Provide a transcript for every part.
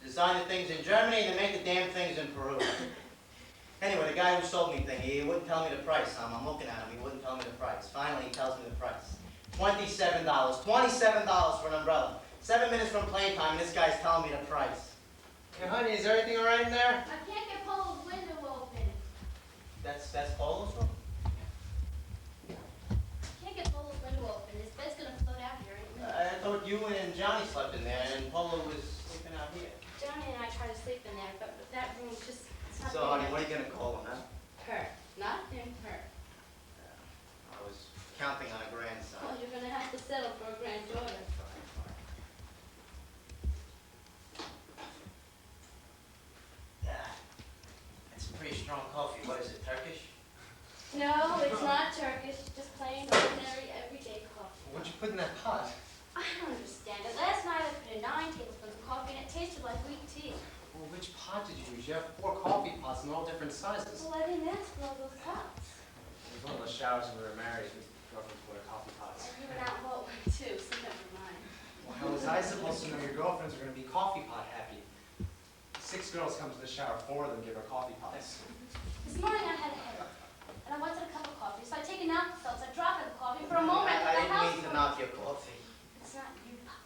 Design the things in Germany and they make the damn things in Peru. Anyway, the guy who sold me the thing, he wouldn't tell me the price. I'm looking at him, he wouldn't tell me the price. Finally, he tells me the price. $27. $27 for an umbrella. 7 minutes from playtime, and this guy's telling me the price. Hey, honey, is everything all right in there? I can't get Polo's window open. That's Polo's room? I can't get Polo's window open. His bed's gonna float out here. I thought you and Johnny slept in there, and Polo was sleeping out here. Johnny and I try to sleep in there, but that room just... It's not So, big honey, enough. what are you gonna call him, huh? Her. Not him, her. I was counting on a grandson. Well, you're gonna have to settle for a granddaughter. Yeah. It's a pretty strong coffee. What is it, Turkish? No, it's not Turkish. It's just plain, ordinary, everyday coffee. What'd you put in that pot? I don't understand it. Last night I put in 9 tablespoons of coffee and it tasted like weak tea. Well, which pot did you use? You have 4 coffee pots in all different sizes. Well, I didn't ask for all those pots. It was one of the showers when we were married. We drove into our coffee pots. And you went out and bought one too, so never mind. Well, how was I supposed to know your girlfriends were going to be coffee pot happy? 6 girls come to the shower, 4 of them give her coffee pots. This morning I had a headache, and I wanted a cup of coffee, so I take an alka-seltzer, I drop in the coffee for a moment, I the house... didn't mean to knock your coffee. It's not you, Pop.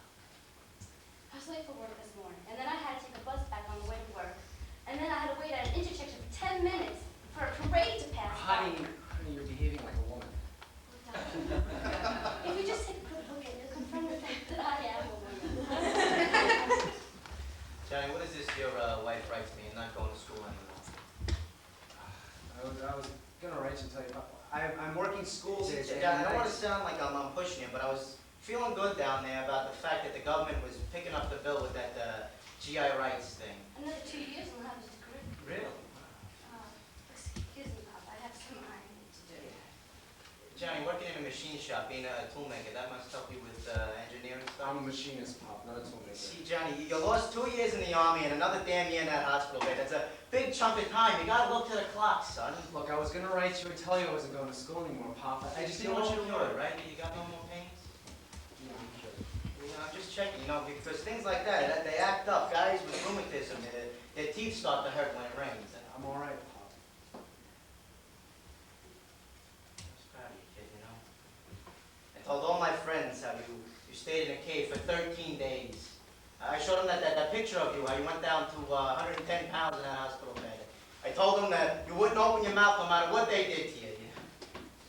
I was late for work this morning, and then I had to take a bus back on the way to work, and then I had to wait at an intersection for 10 minutes for a parade to pass by. Honey, you're behaving like a woman. If you just take a quick look at it, you'll confirm the fact that I am a woman. Johnny, what is this your wife writes me and not going to school anymore? I was going to write you and tell you about... I'm working school days. Johnny, I don't want to sound like I'm pushing you, but I was feeling good down there about the fact that the government was picking up the bill with that GI rights thing. Another 2 years and I'll have a degree. Really? Excuse me, Pop, I have some ironing to do. Johnny, working in a machine shop, being a toolmaker, that must help you with engineering stuff? I'm a machinist, Pop, not a toolmaker. See, Johnny, you lost 2 years in the Army and another damn year in that hospital bed. That's a big chunk of time. You gotta look to the clock, son. Look, I was going to write you and tell you I wasn't going to school anymore, Pop. I just didn't want you to worry, right? You got no more pains? Yeah, I'm kidding. I'm just checking, because things like that, they act up. Guys with rheumatism, their teeth start to hurt when it rains. I'm all right, Pop. Proud of you, kid, I told all my friends how you stayed in a cave for 13 days. I showed them that picture of you, how you went down to 110 pounds in that hospital bed. I told them that you wouldn't open your mouth no matter what they did to you.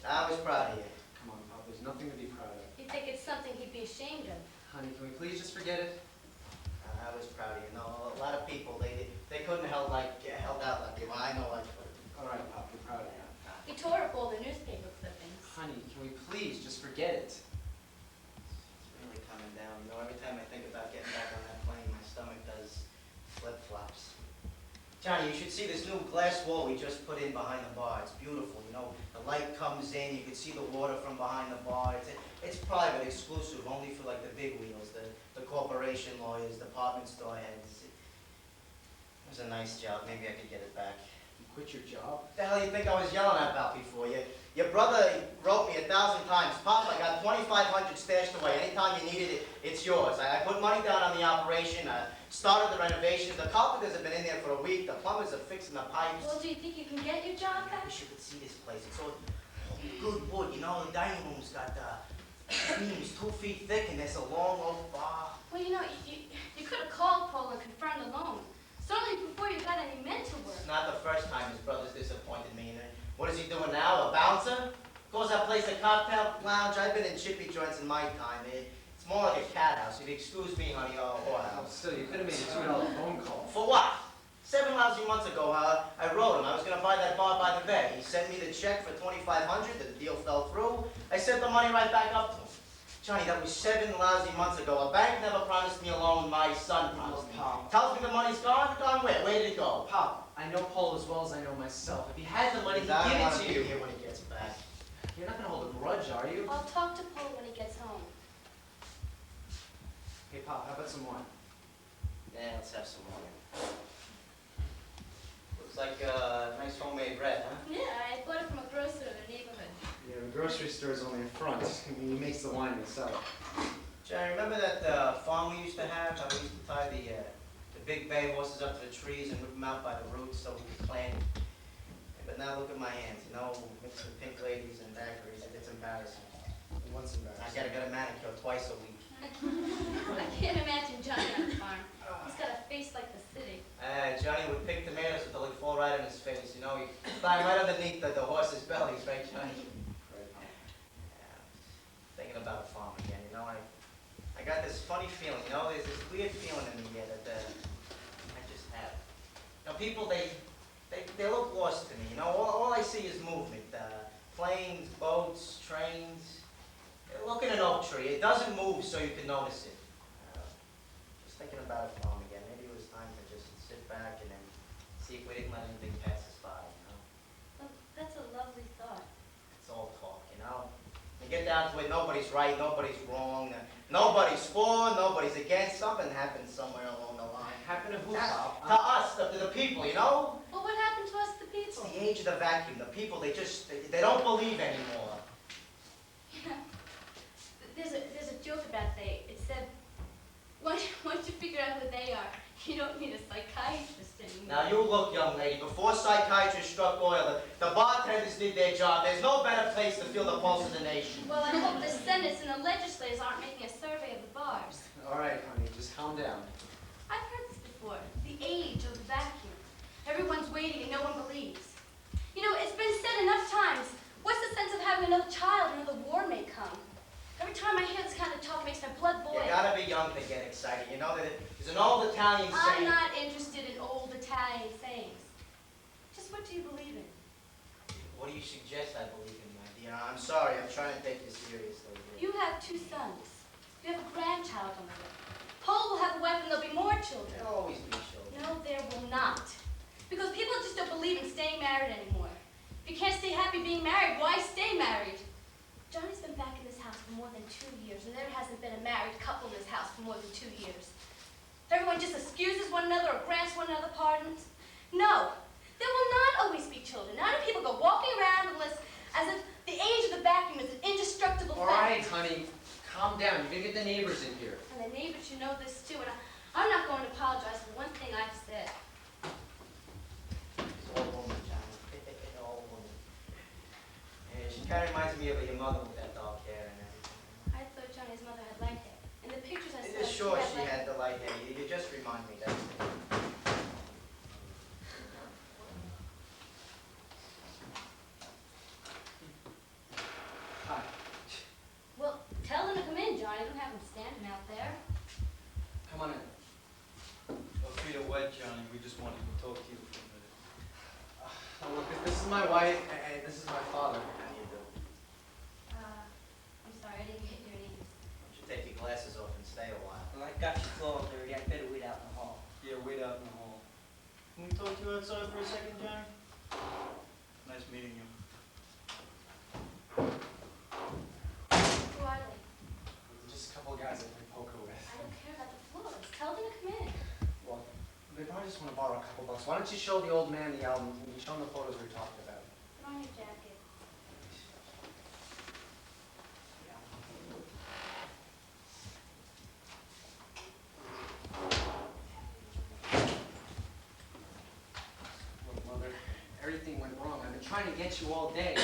I was proud of you. Come on, Pop, there's nothing to be proud of. You think it's something he'd be ashamed of? Honey, can we please just forget it? I was proud of you. A lot of people, they couldn't held out like you. Well, I know I could. All right, Pop, we're proud of you. He tore up all the newspaper clippings. Honey, can we please just forget it? It's really coming down. Every time I think about getting back on that plane, my stomach does flip-flops. Johnny, you should see this new glass wall we just put in behind the bar. It's beautiful, The light comes in, you can see the water from behind the bar. It's private, exclusive, only for like the big wheels, the corporation lawyers, department store heads. It was a nice job. Maybe I could get it back. You quit your job? What the hell do you think I was yelling about before? Your brother wrote me 1,000 times, Pop, I got 2,500 stashed away. Anytime you needed it, it's yours. I put money down on the operation. I started the renovations. The carpenters have been in there for a week. The plumbers are fixing the pipes. Well, do you think you can get your job I back? wish you could see this place. It's all good wood. The dining room's got beams 2 feet thick, and there's a long oak bar. Well, you could have called Paul and confirmed the loan. Certainly before you got any mental work. It's not the first time his brother's disappointed me. What is he doing now? A bouncer? Goes that place a cocktail lounge? I've been in chippy joints in my time. It's more like a cat house. If you excuse me, honey, or whorehouse. Still, you could have made a $2 phone call. For what? 7 lousy months ago, I wrote him. I was going to buy that bar by the bay. He sent me the check for $2,500. The deal fell through. I sent the money right back up to him. Johnny, that was 7 lousy months ago. A bank never promised me a loan. My son promised me. Pop. Tells me the money's gone. Gone where? Where did it go? Pop, I know Paul as well as I know myself. If he had the money, he'd I give want it to to be you. here when he gets back. You're not going to hold a grudge, are you? I'll talk to Paul when he gets home. Hey, Pop, how about some wine? Yeah, let's have some more. Looks like nice homemade bread, huh? Yeah, I bought it from a grocer in the neighborhood. Yeah, the grocery store is only in front. He makes the wine himself. Jerry, remember that farm we used to have? How we used to tie the the big bay horses up to the trees and rip them out by the roots so we could plant. But now look at my hands, you know, mixing pink ladies and daiquiris, it's embarrassing. What's I embarrassing? gotta get a manicure twice a week. I can't imagine Johnny on the farm. He's got a face like the city. Johnny would pick tomatoes until they'd fall right on his face, you know, he'd climb right underneath the horses' bellies, right, Johnny? Right. Yeah, thinking about a farm again, you know, I got this funny feeling, you know, there's this weird feeling in the air that I just have. You know, people, they look lost to me, you know, all I see is movement, planes, boats, trains. Look at an oak tree, it doesn't move so you can notice it. Just thinking about a farm again, maybe it was time to just sit back and then see if we didn't let anything pass us by, you know. Well, that's a lovely thought. It's all talk, you know. You get down to it, nobody's right, nobody's wrong, nobody's for, nobody's against. Something happened somewhere along the line. Happened to who, To Bob? us, to the people, you know. Well, what happened to us, the It's people? the age of the vacuum. The people, they don't believe anymore. You know, there's a joke about it said, once you figure out who they are, you don't need a psychiatrist anymore. Now you look, young lady, before psychiatrists struck oil, the bartenders did their job. There's no better place to feel the pulse of the nation. Well, I hope the senates and the legislators aren't making a survey of the bars. All right, honey, just calm down. I've heard this before, the age of the vacuum. Everyone's waiting and no one believes. You know, it's been said enough times, what's the sense of having another child, another war may come? Every time I hear this kind of talk, it makes my blood boil. You gotta be young to get excited. You know that there's an old Italian I'm saying. not interested in old Italian sayings. Just what do you believe in? What do you suggest I believe in, my dear? I'm sorry, I'm trying to take you seriously. You have 2 sons. You have a grandchild on the way. Paul will have a wife and there'll be more children. There'll always be children. No, there will not. Because people just don't believe in staying married anymore. If you can't stay happy being married, why stay married? Johnny's been back in this house for more than 2 years, and there hasn't been a married couple in this house for more than 2 years. Everyone just excuses one another or grants one another pardons. No, there will not always be children. Now do people go walking around as if the age of the vacuum is an indestructible All fact. right, honey, calm down. You're gonna get the neighbors in here. And the neighbors should know this too, and I'm not going to apologize for one thing I've said. It's all woman, Johnny. All woman. Yeah, she kind of reminds me of your mother with that dark hair and everything. I thought Johnny's mother had light hair. In the pictures I saw, Sure, she light had the light hair. You just remind me that. Hi. Well, tell them to come in, Johnny. Don't have them standing out there. Come on in. Don't treat her wet, Johnny. We just wanted to talk to you for a minute. Look, this is my wife, and this is my father. How do you do? I'm sorry, I didn't get your name. Why don't you take your glasses off and stay a while? Well, I got your clothes dirty. I better wait out in the hall. Yeah, wait out in the hall. Can we talk to you outside for a second, Johnny? Nice meeting you. Who are they? Just a couple of guys I play poker with. I don't care about the floors. Tell them to come in. Well, they probably just want to borrow a couple bucks. Why don't you show the old man the album and you show him the photos we were talking about? Put on your jacket. Look, Mother, everything went wrong. I've been trying to get you all day.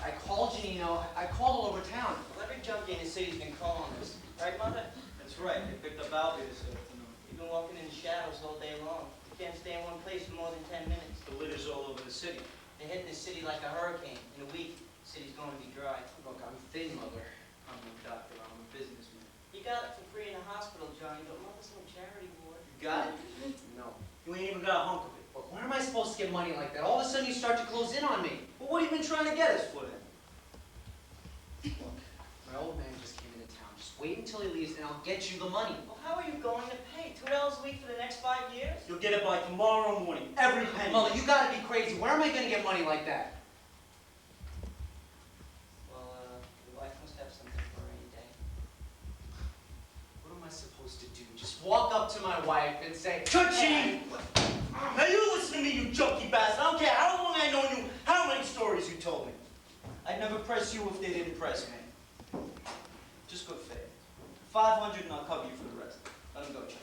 I called you, you know, I called all over town. Well, every junkie in the city's been calling us. Right, Mother? That's right. They picked up Albie this afternoon. You've been walking in the shadows all day long. You can't stay in one place for more than 10 minutes. The litter's all over the city. They hit this city like a hurricane. In a week, the city's going to be dry. Look, I'm thin, Mother. I'm no doctor. I'm a businessman. You got it for free in the hospital, Johnny, but Mother's no charity ward. You got it? No. You ain't even got a hunk of it. But where am I supposed to get money like that? All of a sudden you start to close in on me. Well, what have you been trying to get us for then? Look, my old man just came into town. Just wait until he leaves and I'll get you the money. Well, how are you going to pay? $2 a week for the next 5 years? You'll get it by tomorrow morning. Every penny. Mother, you gotta be crazy. Where am I gonna get money like that? Well, your wife must have something for a rainy day. What am I supposed to do? Just walk up to my wife and say, Cha-ching! Now you listen to me, you junkie bastard. I don't care how long I know you, how many stories you told me. I'd never press you if they didn't press me. Just good faith. 500 and I'll cover you for the rest. Let him go, Church.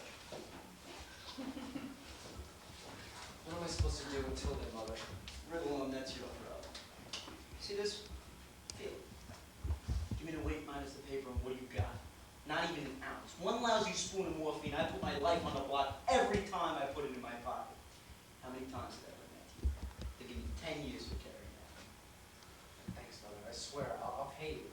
until then, Mother. Right along, that's your problem. See this? Feel it. Give me the weight minus the paper, and what do you got? Not even an ounce. One lousy spoon of morphine. I put my life on the block every time I put it in my pocket. How many times did I run that to you? They give me 10 years for carrying that. Thanks, Mother. I swear, I'll pay you.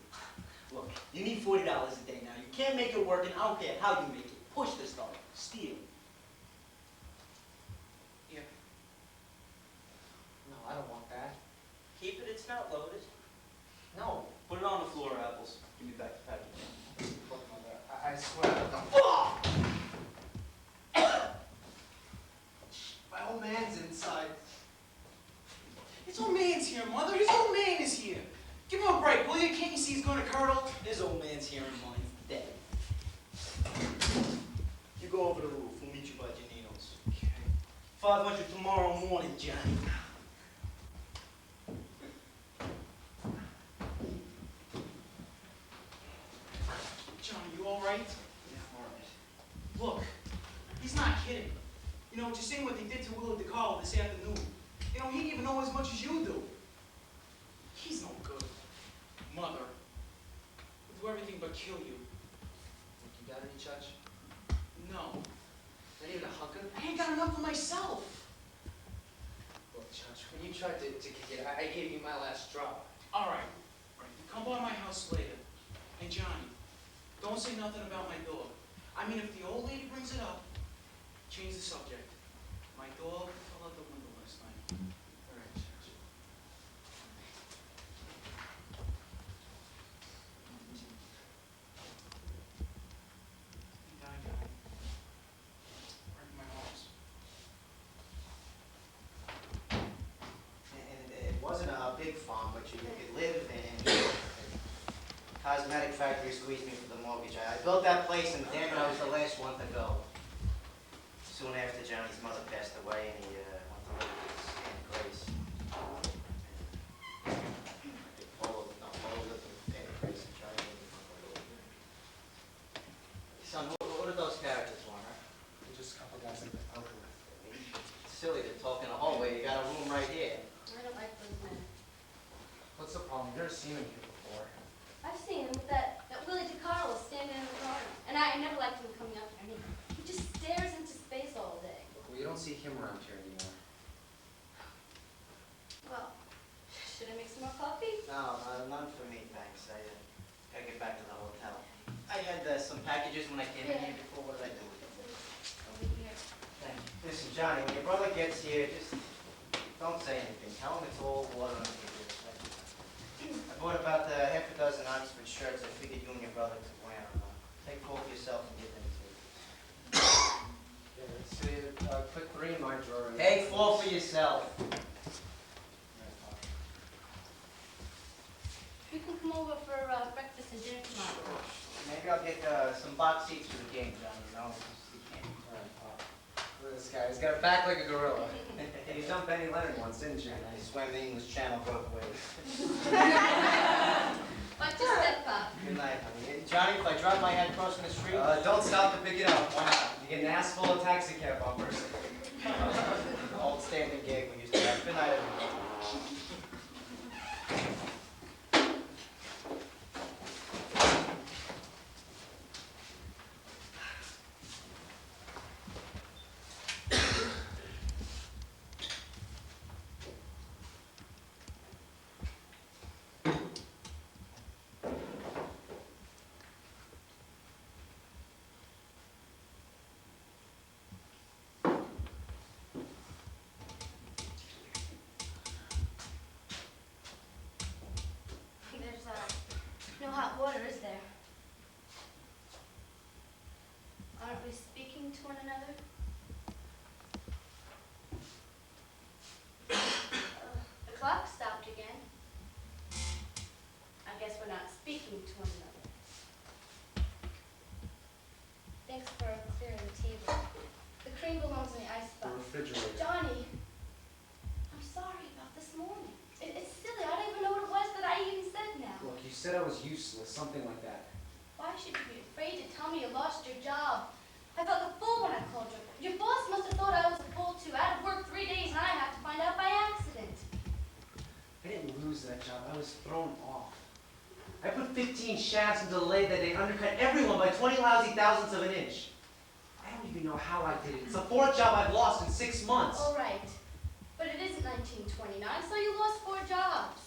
Look, you need $40 a day now. You can't make it work, and I don't care how you make it. Push this stuff. Steal. Here, No, I don't want that. keep it, it's not loaded. No. Put it on the floor, Apples. Give me back the package. Look, Mother, I swear. My old man's inside. His old man's here, Mother. His old man is here. Give him a break, will you? Can't you see he's going to curdle? His old man's here and mine's dead. You go over the roof. We'll meet you by Janino's. Okay. 500 tomorrow morning, Johnny. John, you all right? Yeah, I'm all right. Look, he's not kidding. You know, just seeing what they did to Willard DeCarlo this afternoon. You know, he didn't even know as much as you do. He's no good. Mother, he'll do everything but kill you. Look, you got any, Judge? No. Not even a hugger? I ain't got enough for myself. Look, Judge, when you tried to kick it, I gave you my last drop. All right. You come by my house later. And Johnny, don't say nothing about my dog. I mean, if the old lady brings it up, change the subject. My dog fell out the window last night. All right, Judge. He died, Johnny. Right in my arms. And it wasn't a big farm, but you could live in. Cosmetic factory squeezed me for the mortgage. I built that place, and damn it, I was the last one to go. Soon after, Johnny's mother passed away, and he went to live with his Aunt Grace. Polo lived with Aunt Grace, and Johnny lived with Uncle Louie. Son, what are those characters, Warner? We're just a couple guys in the poker with. It's silly to talk in a hallway. You got a room right here. I don't like those men. What's the problem? You've never seen him here before. I've seen him with that Willie DeCarlo standing in the corner. And I never liked him coming up here. I mean, he just stares into space all day. Look, we don't see him around here anymore. Well, should I make some more coffee? No, none for me, thanks. I gotta get back to the hotel. I had some packages when I came in here before. What did I do with them? Over here. Thank you. Listen, Johnny, when your brother gets here, just don't say anything. Tell him it's all water under the bridge. I bought about half a dozen Oxford shirts. I figured you and your brother could wear them. Take 4 for yourself and give them to me. Yeah, let's see. Put 3 in my drawer. and- Take 4 for yourself. You can come over for breakfast and dinner tomorrow. Maybe I'll get some box seats for the game, Johnny. You know, you can't. All right, Pop. Look at this guy. He's got a back like a gorilla. You jumped Benny Leonard once, didn't you? I swam the English Channel both ways. Watch your step, Pop. Good night, honey. Johnny, if I drop my head crossing the street, Don't stop to pick it up. Why not? You get an ass full of taxi cab bumpers. old standing gig we used to have. Good night, everyone. There's no hot water, is there? Aren't we speaking to one another? The clock stopped again. I guess we're not speaking to one another. Thanks for clearing the table. The cream belongs in the The icebox. refrigerator. Johnny, I'm sorry about this morning. It's silly. I don't even know what it was that I even said now. Look, you said I was useless, something like that. Why should you be afraid to tell me you lost your job? I felt a fool when I called you. Your boss must have thought I was a fool too. Out of work 3 days and I have to find out by 18 shafts into the lathe that they undercut everyone by 20 lousy thousandths of an inch. I don't even know how I did it. It's the fourth job I've lost in 6 months. All right. But it isn't 1929, so you lost 4 jobs.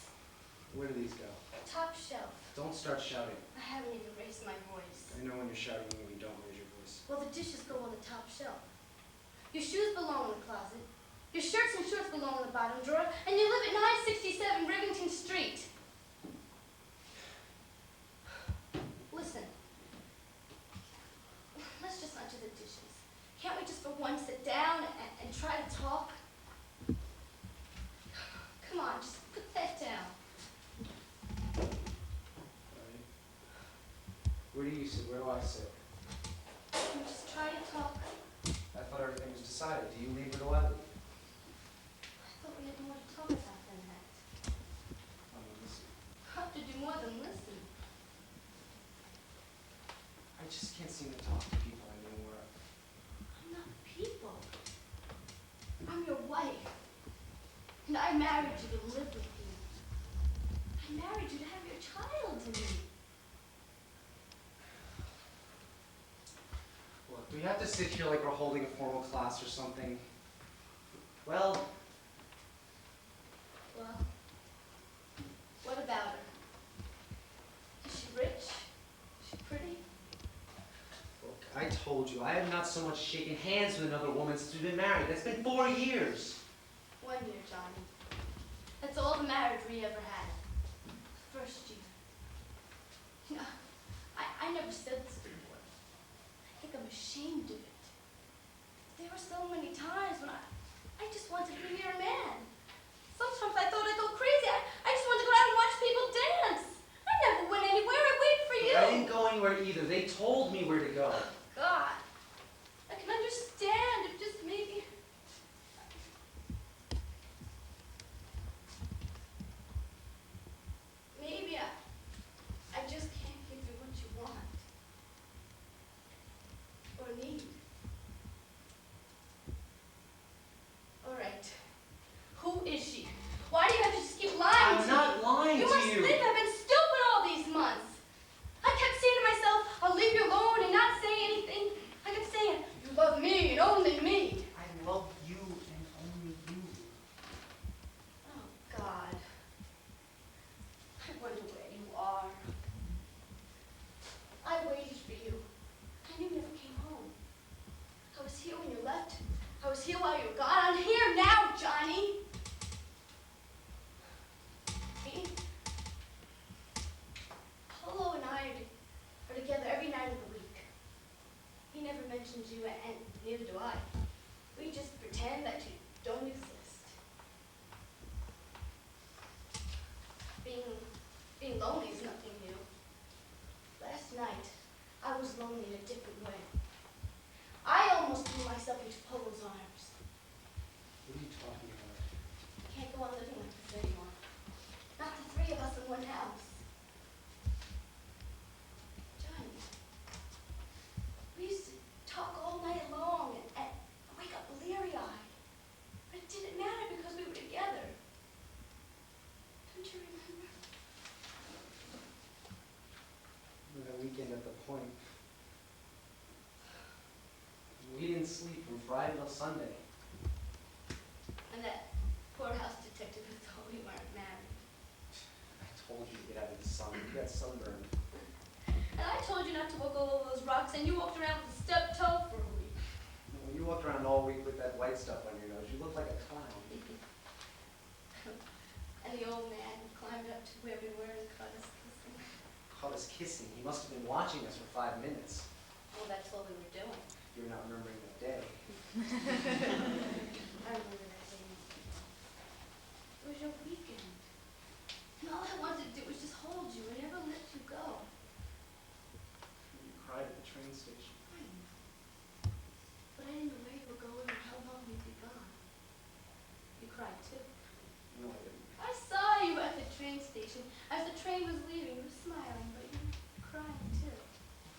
Where do these go? Top shelf. Don't start shouting. I haven't even raised my voice. I know when you're shouting when you don't raise your voice. Well, the dishes go on the top shelf. Your shoes belong in the closet. Your shirts and shorts belong in the bottom drawer. And you live at 967 Rivington Street. Listen. Let's just not do the dishes. Can't we just for once sit down and try to talk? Come on, just put that down. Alright. Where do you sit? Where do I sit? And just try to talk. I thought everything was decided. Do you leave or do I leave? I thought we had more to talk about than that. I'm gonna listen. Have to do more than listen. I just can't seem to talk to people anymore. I'm not people. I'm your wife. And I married you to live with me. I married you to have your child to me. Look, do we have to sit here like we're holding a formal class or something? Well, Well, what about her? Is she rich? Is she pretty? look, I told you, I have not so much shaken hands with another woman since we've been married. That's been 4 years. 1 year, Johnny. That's all the marriage we ever had. First year. You know, I never said this before. I think I'm ashamed of it. There were so many times when I just wanted to be near a man. Sometimes I thought I'd go crazy. I just wanted to go out and watch people dance. I never went anywhere. I waited for you. I didn't go anywhere either. They told me where to go. God, I can understand if just maybe. Maybe I just can't give you what you want or need. All right. Who is she? Why do you have to just keep lying to I'm me? not lying You to must you. think I've been stupid all these months. I kept saying to myself, I'll leave you alone and not say anything. I kept saying, you love me and only me. I love you and only you. Oh, God. I wonder where you are. I waited for you, and you never came home. I was here when you left. I was here while you were gone. I'm here now, Johnny. Me? Polo and I are together every night of the week. He never mentions you, and neither do I. We just pretend that you don't exist. Being lonely is nothing new. Last night, I was lonely in a different way. I almost threw myself into Polo's arms. What are you talking about? Can't go on living like this anymore. Not the 3 of us in one house. Johnny, we used to talk all night long and wake up bleary-eyed. But it didn't matter because we were together. Don't you remember? That weekend at the Point. We didn't sleep from Friday till Sunday. And that poorhouse detective who told me we weren't married. I told you to get out of the sun. You got sunburned. And I told you not to walk all over those rocks, and you walked around with a stubbed toe for a week. When you walked around all week with that white stuff on your nose, you looked like a clown. And the old man climbed up to where we were and caught us kissing. Caught us kissing. He must have been watching us for 5 minutes. Well, that's what we were doing. You're not remembering that day. I remember that day. It was your weekend. And all I wanted to do was just hold you and never let you go. You cried at the train station. I know. But I didn't know where you were going or how long you'd be gone. You cried too. No, I didn't. I saw you at the train station. As the train was leaving, you were smiling, but you were crying too.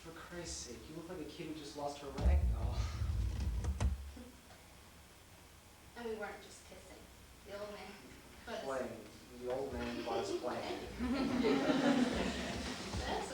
For Christ's sake, you look like a kid who just lost her ragdoll. And we weren't just kissing. The old man put us. Playing. The old man was playing. That's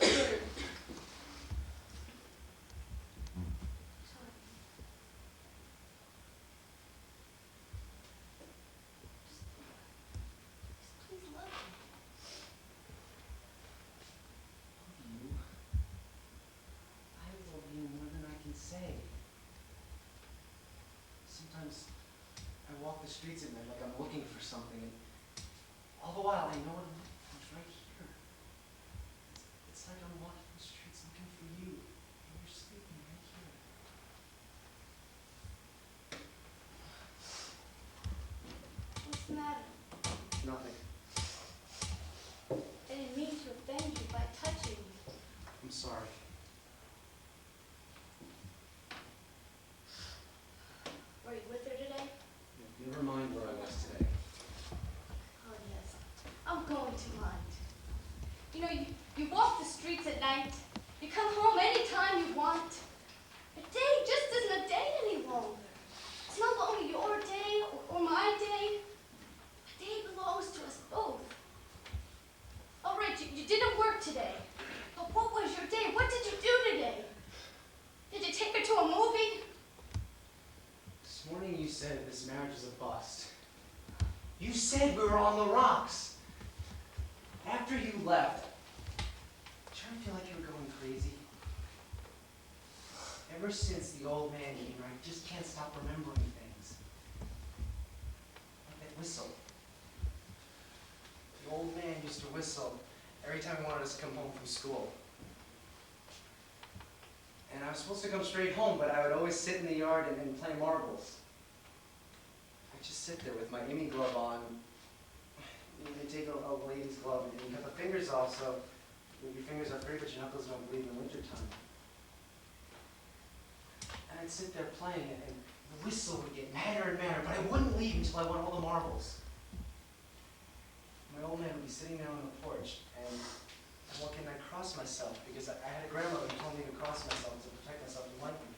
the streets at night like I'm looking for something, and all the while I know it's right here. It's like I'm walking the streets looking for you, and you're sleeping right here. What's the matter? Nothing. I didn't mean to offend you by touching you. I'm sorry. Were you with her today? Never mind where I was today. Oh, yes. I'm going to mind. You know, you walk the streets at night. You come home anytime you want. A day just isn't a day any longer. It's no longer your day or my day. A day belongs to us both. All right, you didn't work today. But what was your day? What did you do today? Did you take her to a movie? This morning you said this marriage is a bust. You said we were on the rocks. After you left, did you ever feel like you were going crazy? Ever since the old man came here, I just can't stop remembering things. Like that whistle. The old man used to whistle every time he wanted us to come home from school. And I was supposed to come straight home, but I would always sit in the yard and play marbles. I'd just sit there with my Emmy glove on. You take a lady's glove and you cut the fingers off, so your fingers are free, but your knuckles don't bleed in the wintertime. And I'd sit there playing, and the whistle would get madder and madder, but I wouldn't leave until I won all the marbles. My old man would be sitting there on the porch, and I'd walk in and I'd cross myself, because I had a grandmother who told me to cross myself to protect myself from lightning.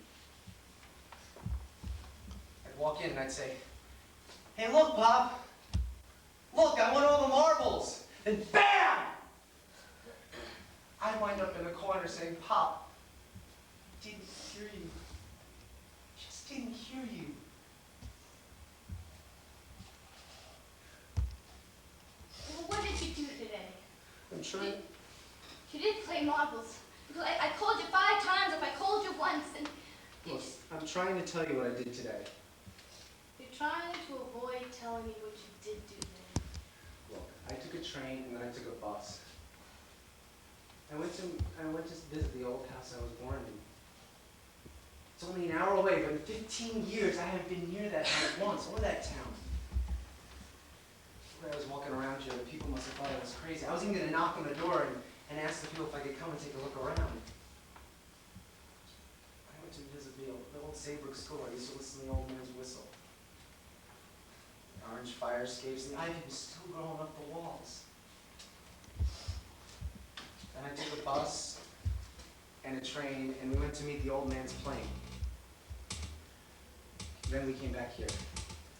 I'd walk in and I'd say, "Hey, look, Pop! Look, I won all the marbles!" And BAM! I'd wind up in the corner saying, "Pop, I didn't hear you. Just didn't hear you." Well, what did you do today? I'm trying. You didn't play marbles. Because I called you 5 times, if I called you once, and you Look, just... I'm trying to tell you what I did today. You're trying to avoid telling me what you did do today. Look, I took a train and then I took a bus. I went to visit the old house I was born in. It's only an hour away, but in 15 years I haven't been near that house once, or that town. When I was walking around here, the people must have thought I was crazy. I was even going to knock on the door and ask the people if I could come and take a look around. I went to visit the old Saybrook school. I used to listen to the old man's whistle. The orange fire escapes, and the ivy was still growing up the walls. Then I took a bus and a train, and we went to meet the old man's plane. Then we came back here.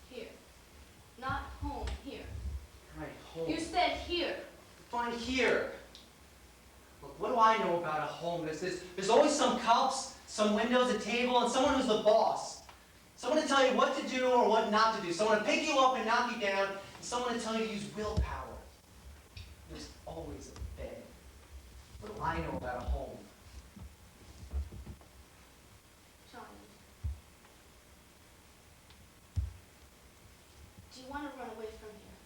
Here. Not home, here. Right, home. You said here. Fine, here. Look, what do I know about a home? There's always some cups, some windows, a table, and someone who's the boss. Someone to tell you what to do or what not to do. Someone to pick you up and knock you down, and someone to tell you to use willpower. There's always a bed. What do I know about a home? Johnny. Do you want to run away from here?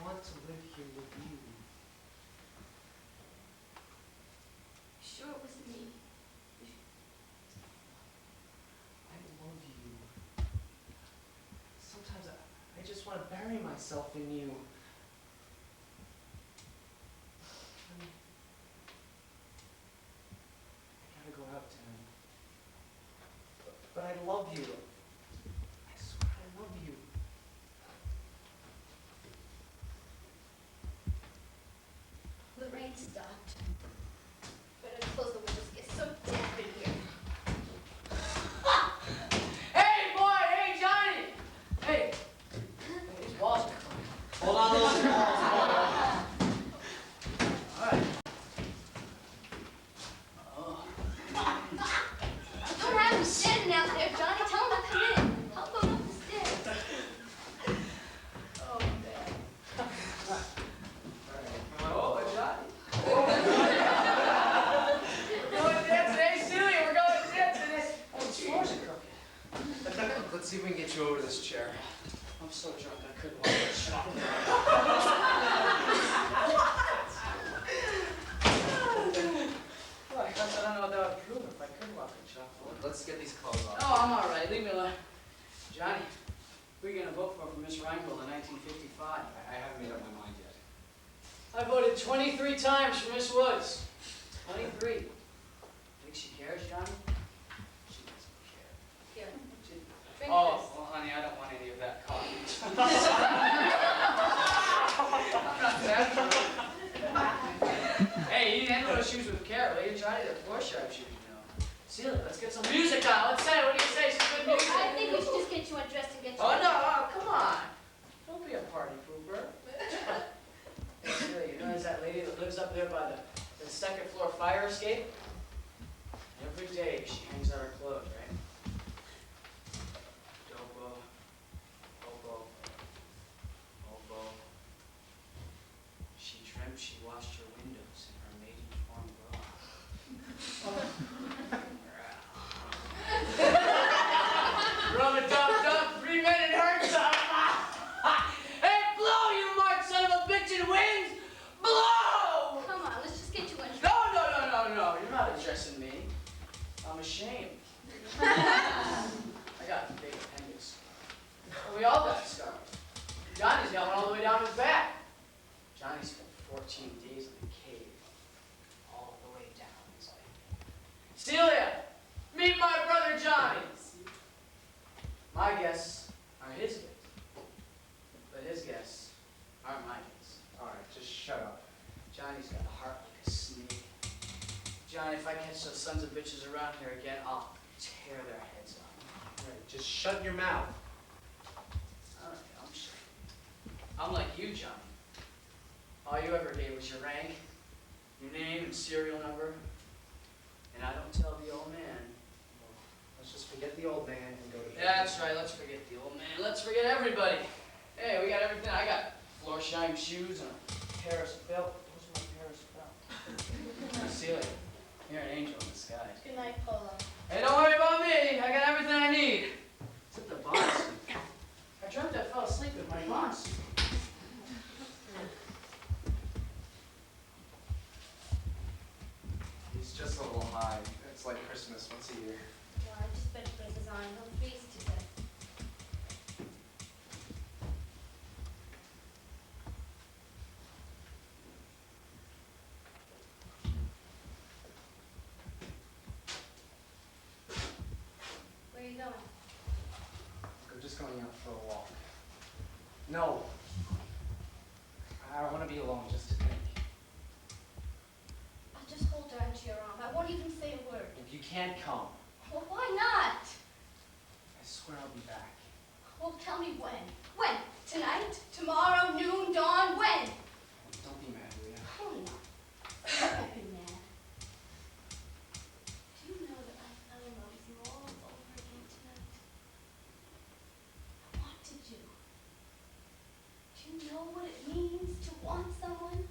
I want to live here with you. You sure it was me? I love you. Sometimes I just want to bury myself in you. I gotta go out tonight. But I love you. I swear I love you. The rain stopped. Better close the windows. It's so damp in here. Hey, boy! Hey, Johnny! Hey! These walls are coming. Hold on, those walls. All right. Don't have him standing out there, Johnny. Tell him to see if we can get you over to this chair. I'm so drunk I couldn't walk the shop. Well, I guess I don't know what that would prove if I could walk the shop. Let's get these clothes off. Oh, I'm all right. Leave me alone. Johnny, who are you going to vote for Miss Reingold in 1955? I haven't made up my mind yet. I voted 23 times for Miss Woods. 23. Think she cares, Johnny? She doesn't care. Here, She... drink Oh, this. well, honey, I don't want any of that coffee. Hey, you didn't handle those shoes with care, will you? Johnny, they're floor sharp shoes, you know. Celia, let's get some music on. Let's say, what do you say? Some good music. I think we should just get you undressed and get you. Oh, no, oh, come on. Don't be a party pooper. Hey, Celia, you know there's that lady that lives up there by the second floor fire escape? Every day she hangs out her clothes, right? Dobo, obo, obo. She dreamt she washed her windows in her maiden form bra. Rub a dub dub, 3 men and hurt some. Hey, blow, you mark son of a bitch in winds! Blow! Come on, let's just get you undressed. No, you're not addressing me. I'm ashamed. I got a big appendix. Well, we all got scars. Johnny's got one all the way down his back. Johnny spent 14 days in the cave, all the way down his leg. Celia, meet my brother Johnny. My guests are his guests, but his guests aren't my guests. All right, just shut up. Johnny's got a heart like a snake. Johnny, if I catch those sons of bitches around here again, I'll tear their heads off. All right, just shut your mouth. All right, I'm sure. I'm like you, Johnny. All you ever gave was your rank, your name and serial number, and I don't tell the old man. Let's just forget the old man and go to bed. Yeah, that's right, let's forget the old man. Let's forget everybody. Hey, we got everything. I got floor shine shoes and a Paris belt. Where's my Paris belt? Celia, you're an angel in disguise. Good night, Polo. Hey, don't worry about me. I got everything I need. Except the bond suit. I dreamt I fell asleep with my bond suit. He's just a little high. It's like Christmas once a year. Well, I just better put this on. He'll freeze to death. Where are you going? We're just going out for a walk. No. I want to be alone just to think. I'll just hold her into your arm. I won't even say a word. If you can't come, Well, why not? I swear I'll be back. Well, tell me when. When? Tonight? Tomorrow? Noon? Dawn? When? Don't be mad, will you? Oh, no. Don't be mad. Do you know that I fell in love with you all over again tonight? I wanted you. Do you know what it means to want someone?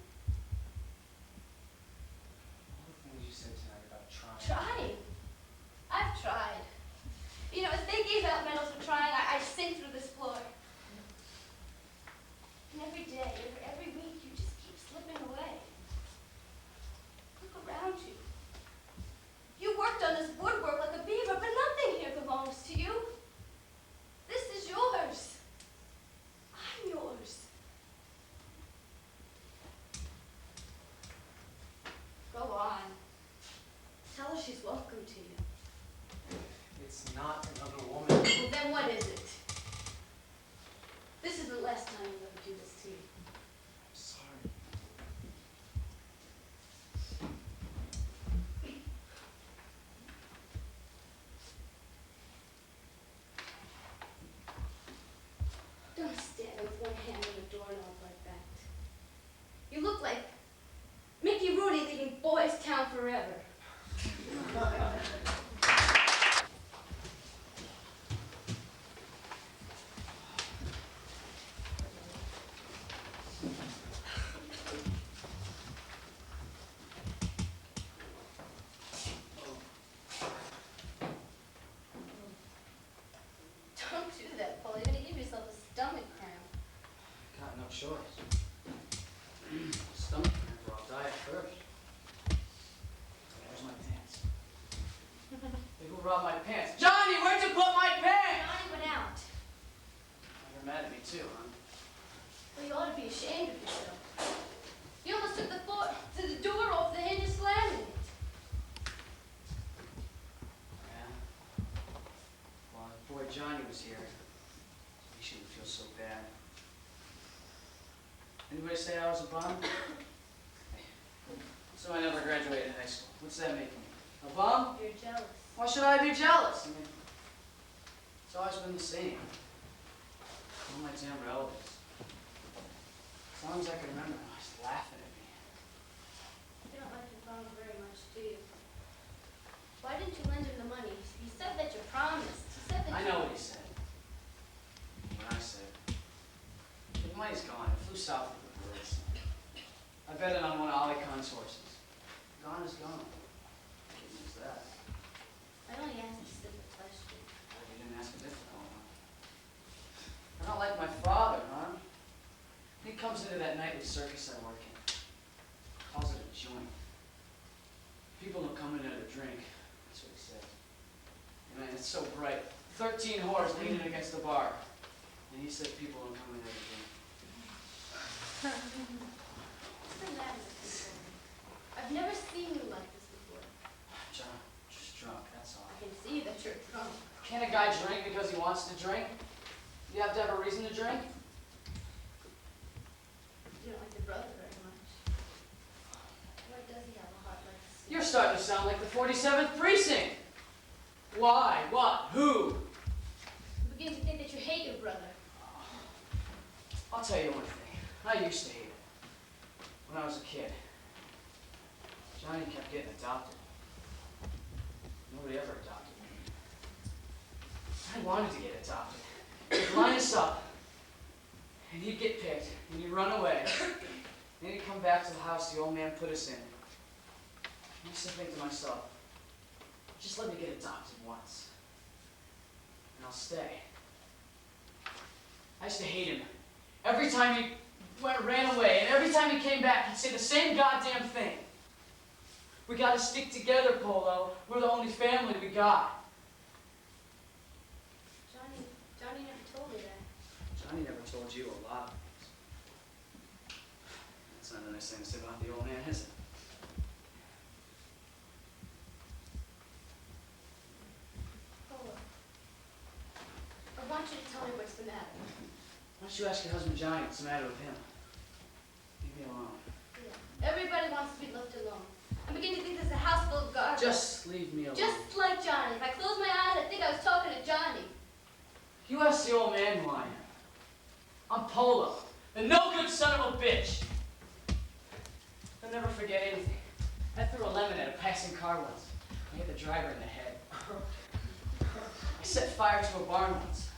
All the things you said tonight about trying. Trying. I've tried. You know, if they gave out medals for trying, I'd sink through this floor. And every day, every week, you just keep slipping away. Look around you. You worked on this woodwork like a beaver, but nothing here belongs to you. This is yours. I'm yours. Go on. Tell her she's welcome to you. It's not another woman. Well, then what is it? This is the last time I'll ever do this to you. I'm sorry. Don't stand with one hand on the doorknob like that. You look like Mickey Rooney leaving Boys Town forever. choice. Stomach cancer, I'll die first. Where's my pants? Hey, who robbed my pants? Johnny, where'd you put my pants? Johnny went out. You're mad at me too, huh? Well, you ought to be ashamed of yourself. You almost took the door off the hinge slamming it. Yeah. Well, if boy Johnny was here, he shouldn't feel so bad. Anybody say I was a bum? Hey, so I never graduated high school. What's that make me? A bum? You're jealous. Why should I be jealous? I mean, it's always been the same. All my damn relatives. As long as I can remember, they're always laughing at me. You don't like your father very much, do you? Why didn't you lend him the money? You said that you promised. You said that I know what he said. What I said. The money's gone. It flew south with the birds. I bet it on one of Ali Khan's horses. Gone is gone. Can't use that. I only asked a simple question. Oh, you didn't ask a different one, huh? I don't like my father, huh? He comes into that nightly circus I work in. Calls it a joint. People don't come in there to drink. That's what he says. Man, it's so bright. 13 whores leaning against the bar. And he said people don't come in there to drink. What's the matter with you? I've never seen you like this before. John, just drunk, that's all. I can see that you're drunk. Can't a guy drink because he wants to drink? You have to have a reason to drink? You don't like your brother very much. Why does he have a heart like this? You're starting to sound like the 47th precinct. Why? What? Who? I'm beginning to think that you hate your brother. I'll tell you one thing. I used to hate it. When I was a kid. Johnny kept getting adopted. Nobody ever adopted me. I wanted to get adopted. He'd line us up. And he'd get picked. And he'd run away. Then he'd come back to the house the old man put us in. I used to think to myself, just let me get adopted once. And I'll stay. I used to hate him. Every time he ran away, and every time he came back, he'd say the same goddamn thing. We gotta stick together, Polo. We're the only family we got. Johnny never told me that. Johnny never told you a lot of things. That's not a nice thing to say about the old man, is it? Polo, I want you to tell me what's the matter. Why don't you ask your husband Johnny what's the matter with him? Leave me alone. Yeah. Everybody wants to be left alone. I'm beginning to think there's a house full of garbage. Just leave me alone. Just like Johnny. If I close my eyes, I think I was talking to Johnny. You ask the old man who I am. I'm Polo, the no-good son of a bitch. I'll never forget anything. I threw a lemon at a passing car once. I hit the driver in the head. I set fire to a barn once.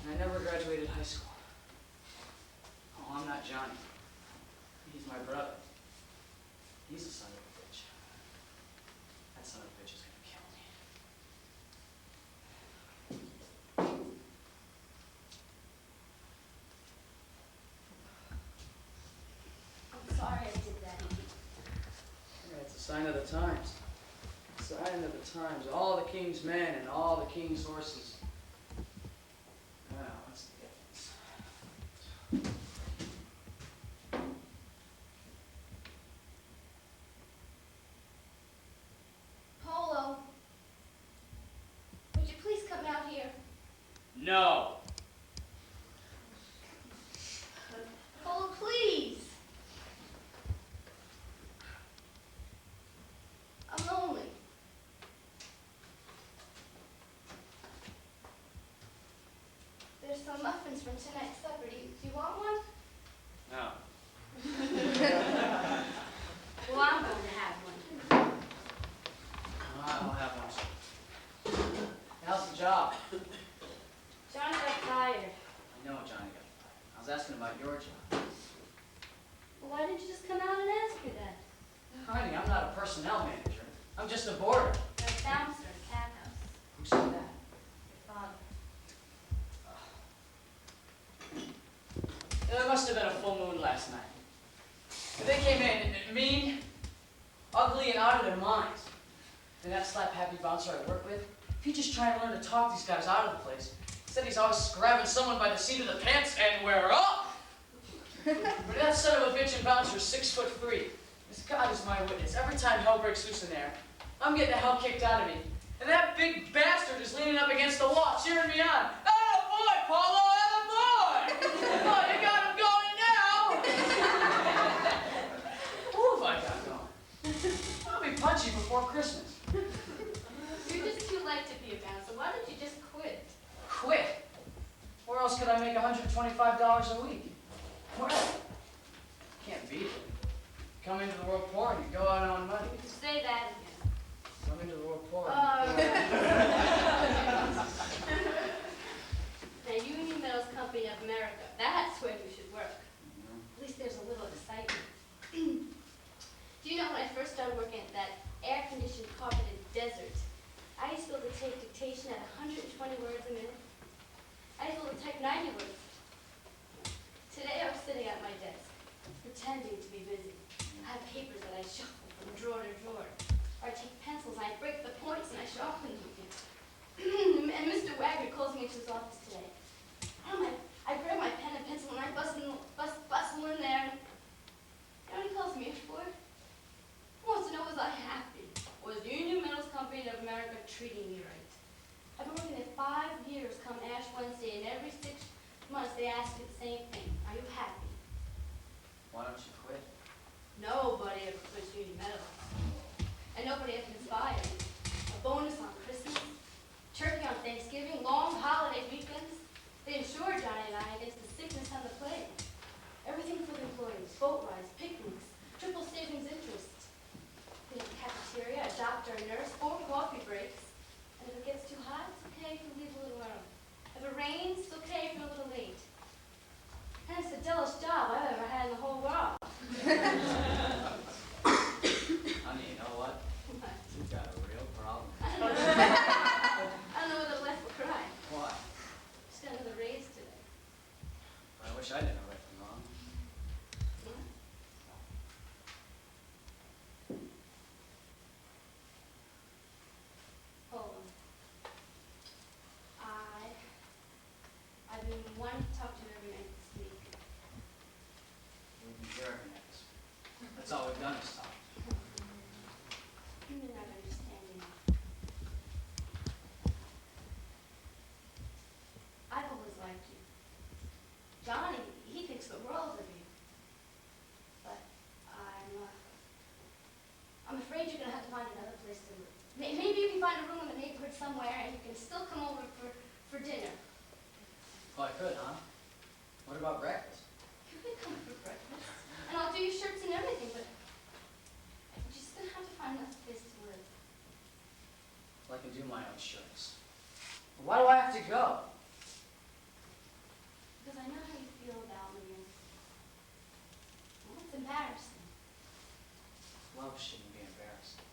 And I never graduated high school. Oh, I'm not Johnny. He's my brother. He's a son of a bitch. That son of a bitch is gonna kill me. I'm sorry I did that. Yeah, it's a sign of the times. Sign of the times. All the king's men and all the king's horses. Well, what's the difference? Polo, would you please come out here? No. Polo, please. I'm lonely. There's some muffins from tonight's supper. Do you want one? No. Well, I'm going to have one. I'll have one. How's the job? Johnny got fired. I know Johnny got fired. I was asking about your job. Well, why didn't you just come out and ask me that? Honey, I'm not a personnel manager. I'm just a boarder. You're a bouncer at a cat house. Who said that? Your father. last night. They came in mean, ugly, and out of their minds. And that slap-happy bouncer I work with, he just trying to learn to talk these guys out of the place. Said he's always grabbing someone by the seat of the pants and we're up! But that son of a bitch and bouncer is 6'3". This God is my witness. Every time hell breaks loose in there, I'm getting the hell kicked out of me. And that big bastard is leaning up against the wall, cheering me on. Oh boy, Paulo, oh boy! Oh, you got him going now! Who have I got going? I'll be punchy before Christmas. You're just too light to be a bouncer. Why don't you just quit? Quit? Where else could I make $125 a week? Where? Can't beat it. Come into the world poor and you go out on money. Say that again. Come into the world poor. Now, Union Metals Company of America, that's where you should work. At least there's a little excitement. Do you know when I first started working at that air-conditioned, carpeted desert, I used to be able to take dictation at 120 words a minute. I used to be able to type 90 words. Today I was sitting at my desk, pretending to be busy. I have papers that I shuffle from drawer to drawer. Or I take pencils and I break the points and I sharpen them again. And Mr. Wagner calls me into his office today. I grab my pen and pencil and I bustle in there. And you know what he calls me for? He wants to know, was I happy? Was Union Metals Company of America treating me right? I've been working there 5 years come Ash Wednesday, and every 6 months they ask me the same thing. Are you happy? Why don't you quit? Nobody ever quits Union Metals. And nobody ever can fire me. A bonus on Christmas, turkey on Thanksgiving, long holiday weekends. They insure Johnny and I against the sickness and the plague. Everything for the employees, boat rides, picnics, triple savings interest. We have a cafeteria, a doctor, a nurse, 4 coffee breaks. And if it gets too hot, it's okay if you leave a little early. If it rains, it's okay if you're a little late. And it's the dullest job I've ever had in the whole world. Honey, you know what? You've got a real problem. I don't know whether to laugh or cry. Why? Just got another raise today. I wish I didn't know right from wrong. Hmm? Hold on. I've been wanting to talk to you every night this week. We've been jerking at this. That's all we've done is talk. You may not understand me. I've always liked you. Johnny, he thinks the world of you. But I'm afraid you're gonna have to find another place to live. Maybe you can find a room in the neighborhood somewhere and you can still come over for dinner. Oh, I could, huh? What about breakfast? You can come for breakfast. And I'll do your shirts and everything, but you're just gonna have to find another place to live. Well, I can do my own shirts. Why do I have to go? Because I know how you feel about me. Well, it's embarrassing. Love shouldn't be embarrassing.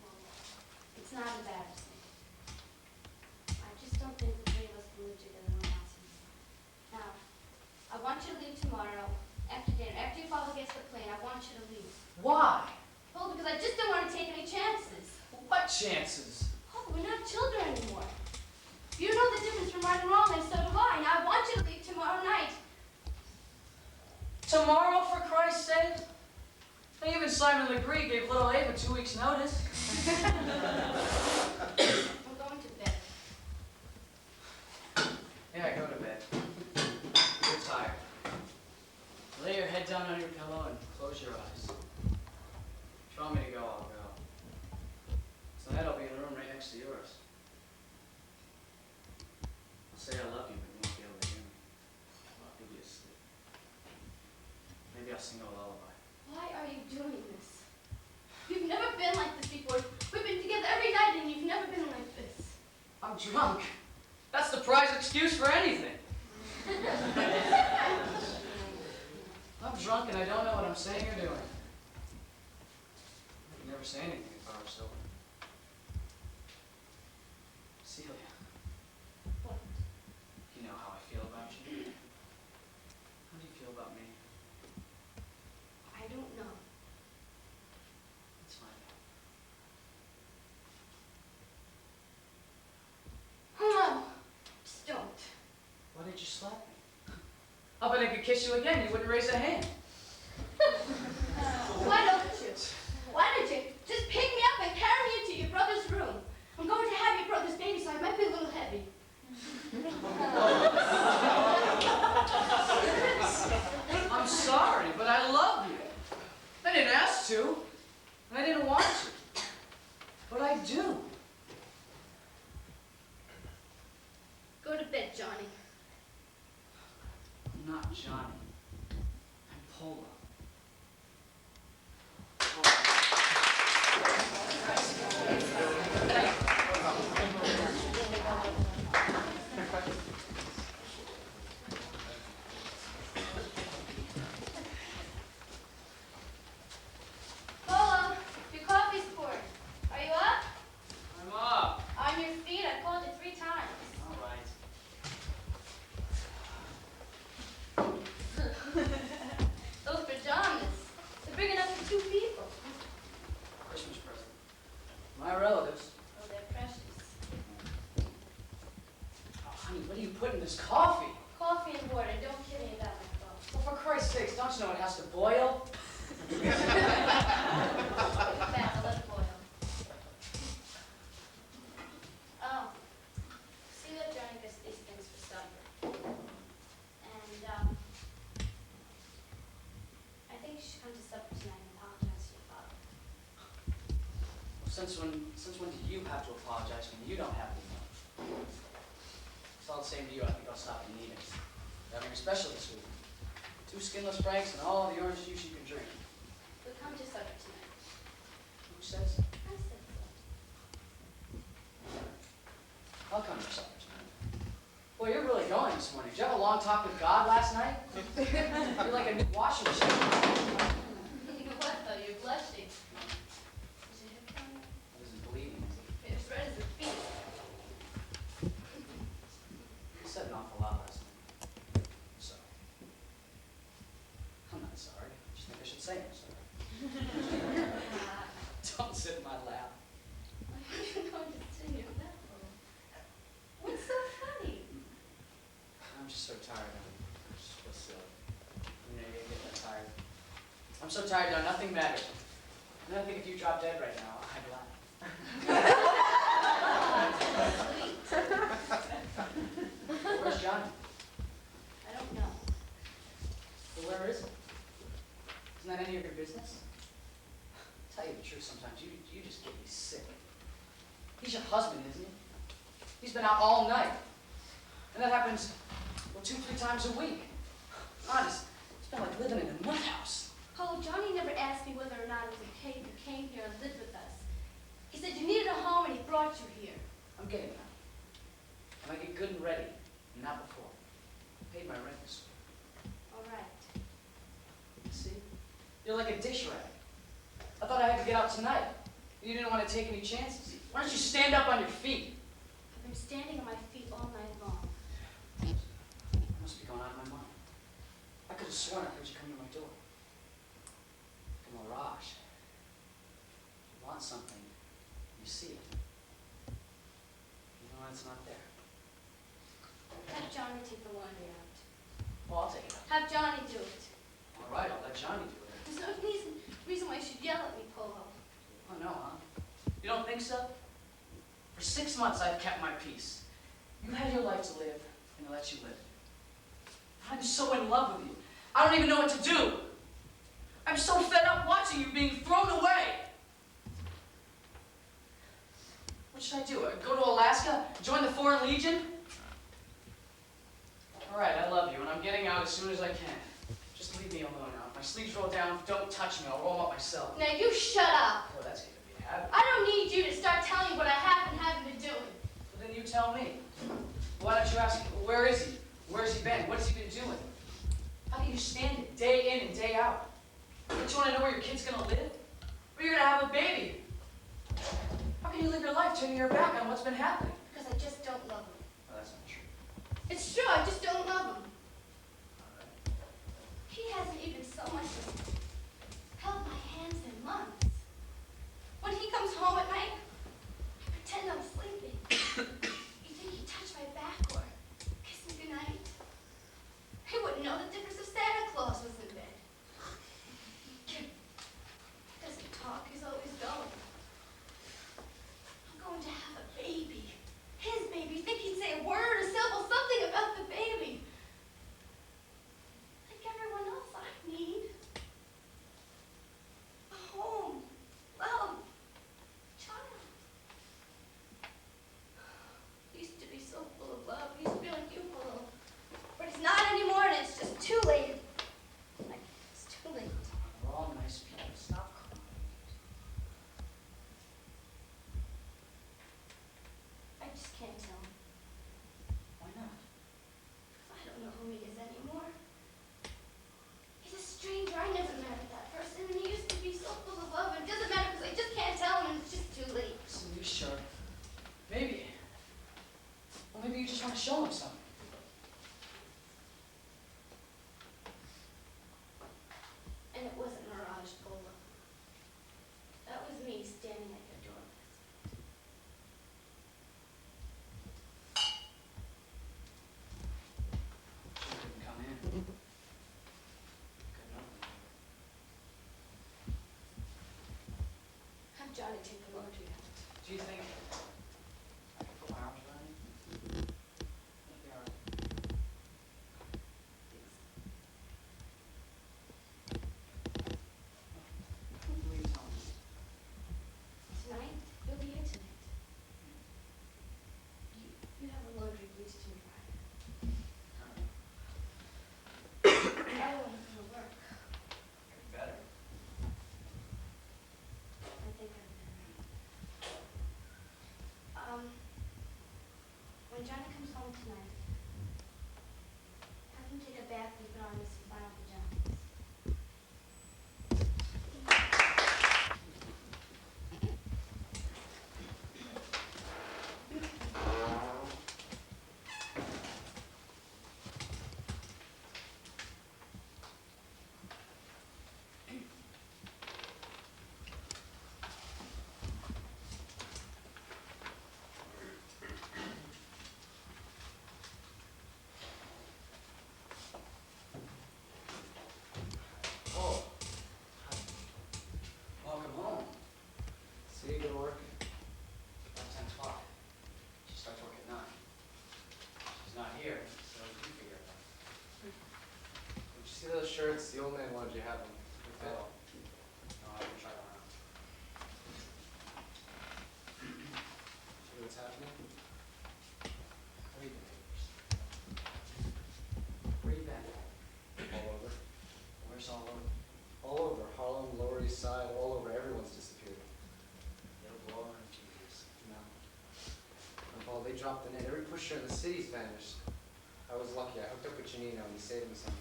Well, it's not embarrassing. I just don't think the 3 of us can live together no more. Now, I want you to leave tomorrow after dinner. After your father gets the plane, I want you to leave. Why? Well, because I just don't want to take any chances. What chances? Oh, we're not children anymore. You know the difference from right and wrong, and so do I. Now, I want you to leave tomorrow night. Tomorrow, for Christ's sake? Even Simon Legree gave little Ava 2 weeks' notice. I'm going to bed. Yeah, go to bed. You're tired. Lay your head down on your pillow and close your eyes. If you want me to go, I'll go. Tonight I'll be in a room right next to yours. I'll say I love you, but you won't be able to hear me. I'll give you a sleep. Maybe I'll sing you a lullaby. Why are you doing this? You've never been like this before. We've been together every night, and you've never been like this. I'm drunk. That's the prize excuse for anything. I'm drunk and I don't know what I'm saying or doing. I'd never say anything if I were sober. Celia, What? you know how I feel about you. How do you feel about me? I'll bet I could kiss you again. You wouldn't raise a hand. Why don't you? Why don't you just pick me up and carry me into your brother's room? I'm going to have your brother's baby, so I might be a little heavy. I'm sorry, but I love you. I didn't ask to, and I didn't want to. But I do. Go to bed, Johnny. I'm not Johnny. I'm Polo. Polo, your coffee's poured. Are you up? I'm up. On your feet. I called you 3 times. All right. Those pajamas. They're big enough for 2 people. Christmas present. My relatives. Oh, they're precious. Oh, honey, what do you put in this coffee? Coffee and water. Don't kid me about my phone. Well, for Christ's sakes, don't you know it has to boil? Put it back. I'll let it boil. Oh. See that Johnny gets these things for supper. And, I think you should come to supper tonight and apologize to your father. Well, since when do you have to apologize when you don't have any money? It's all the same to you. I think I'll stop at meetings. We're having a special this week. 2 skinless franks and all the orange juice you can drink. But come to supper tonight. Who says? I said so. I'll come to supper tonight. Well, you're really going this morning. Did you have a long talk with God last night? You're like a new washing machine. You know what, though? You're blushing. Is your hip down there? It isn't bleeding, is it? It's red as a beet. You said an awful lot last night. I'm sorry. I'm not sorry. I just think I should say I'm sorry. Don't sit in my lap. I'm going to sit in your lap. What's so funny? I'm just so tired. I'm just feel silly. You know, you get that tired. I'm so tired now, nothing matters. And I think if you drop dead right now, I'd laugh. Where's Johnny? I don't know. Well, where is he? Isn't that any of your business? Tell you the truth, sometimes you just get me sick. He's your husband, isn't he? He's been out all night. And that happens, well, 2-3 times a week. Honest, it's been like living in a nut house. Oh, Johnny never asked me whether or not it was okay if you came here and lived with us. He said you needed a home and he brought you here. I'm getting that. When I get good and ready, not before. I paid my rent this week. All right. You see? You're like a dish rag. I thought I had to get out tonight. You didn't want to take any chances. Why don't you stand up on your feet? I've been standing on my feet all night long. I must be going out of my mind. I could have sworn I heard you come to my door. Like a mirage. You want something, you see it. You know it's not there. Have Johnny take the laundry out. Well, I'll take it out. Have Johnny do it. All right, I'll let Johnny do it. There's no reason why you should yell at me, Polo. Oh, no, huh? You don't think so? For 6 months, I've kept my peace. You had your life to live, and I let you live it. I'm so in love with you. I don't even know what to do. I'm so fed up watching you being thrown away. What should I do? Go to Alaska? Join the Foreign Legion? All right, I love you, and I'm getting out as soon as I can. Just leave me alone now. If my sleeves roll down, don't touch me. I'll roll them up myself. Now you shut up. Oh, that's gonna be a habit. I don't need you to start telling me what I have and haven't been doing. Well, then you tell me. Why don't you ask him, where is he? Where's he been? What has he been doing? How can you stand it day in and day out? Don't you want to know where your kid's going to live? Where you're going to have a baby? How can you live your life turning your back on what's been happening? Because I just don't love him. Oh, that's not true. It's true, I just don't love him. All right. He hasn't even so much as held my hands in months. When he comes home at night, I pretend I'm sleeping. You think he touched my back or kissed me goodnight? He wouldn't know the difference. Or maybe you just want to show him something. And it wasn't Mirage Polo. That was me standing at your door. She couldn't come in. Couldn't open it. Have Johnny take the laundry out. Do you think I could put my arms around you? That'd be all right. What will you tell me? Tonight? You'll be here tonight. You have the laundry bleached and dry. I don't want to go to work. You're better. I think I'm better. When Johnny comes home tonight, have him take a bath and put on his final pajamas. Oh, Welcome home. see you go to work. About 10 o'clock. She starts work at 9. She's not here, so you figure it out. Did you see those shirts? The old man wanted you to have them. They fit. No, I haven't tried them out. See what's happening? Read the papers. Where you been? All over. Where's all over? All over. Harlem, Lower East Side, all over. Everyone's disappeared. It'll blow over in 2 years. No. Well, they dropped the net. Every pusher in the city's vanished. I was lucky. I hooked up with Janino and he saved me something.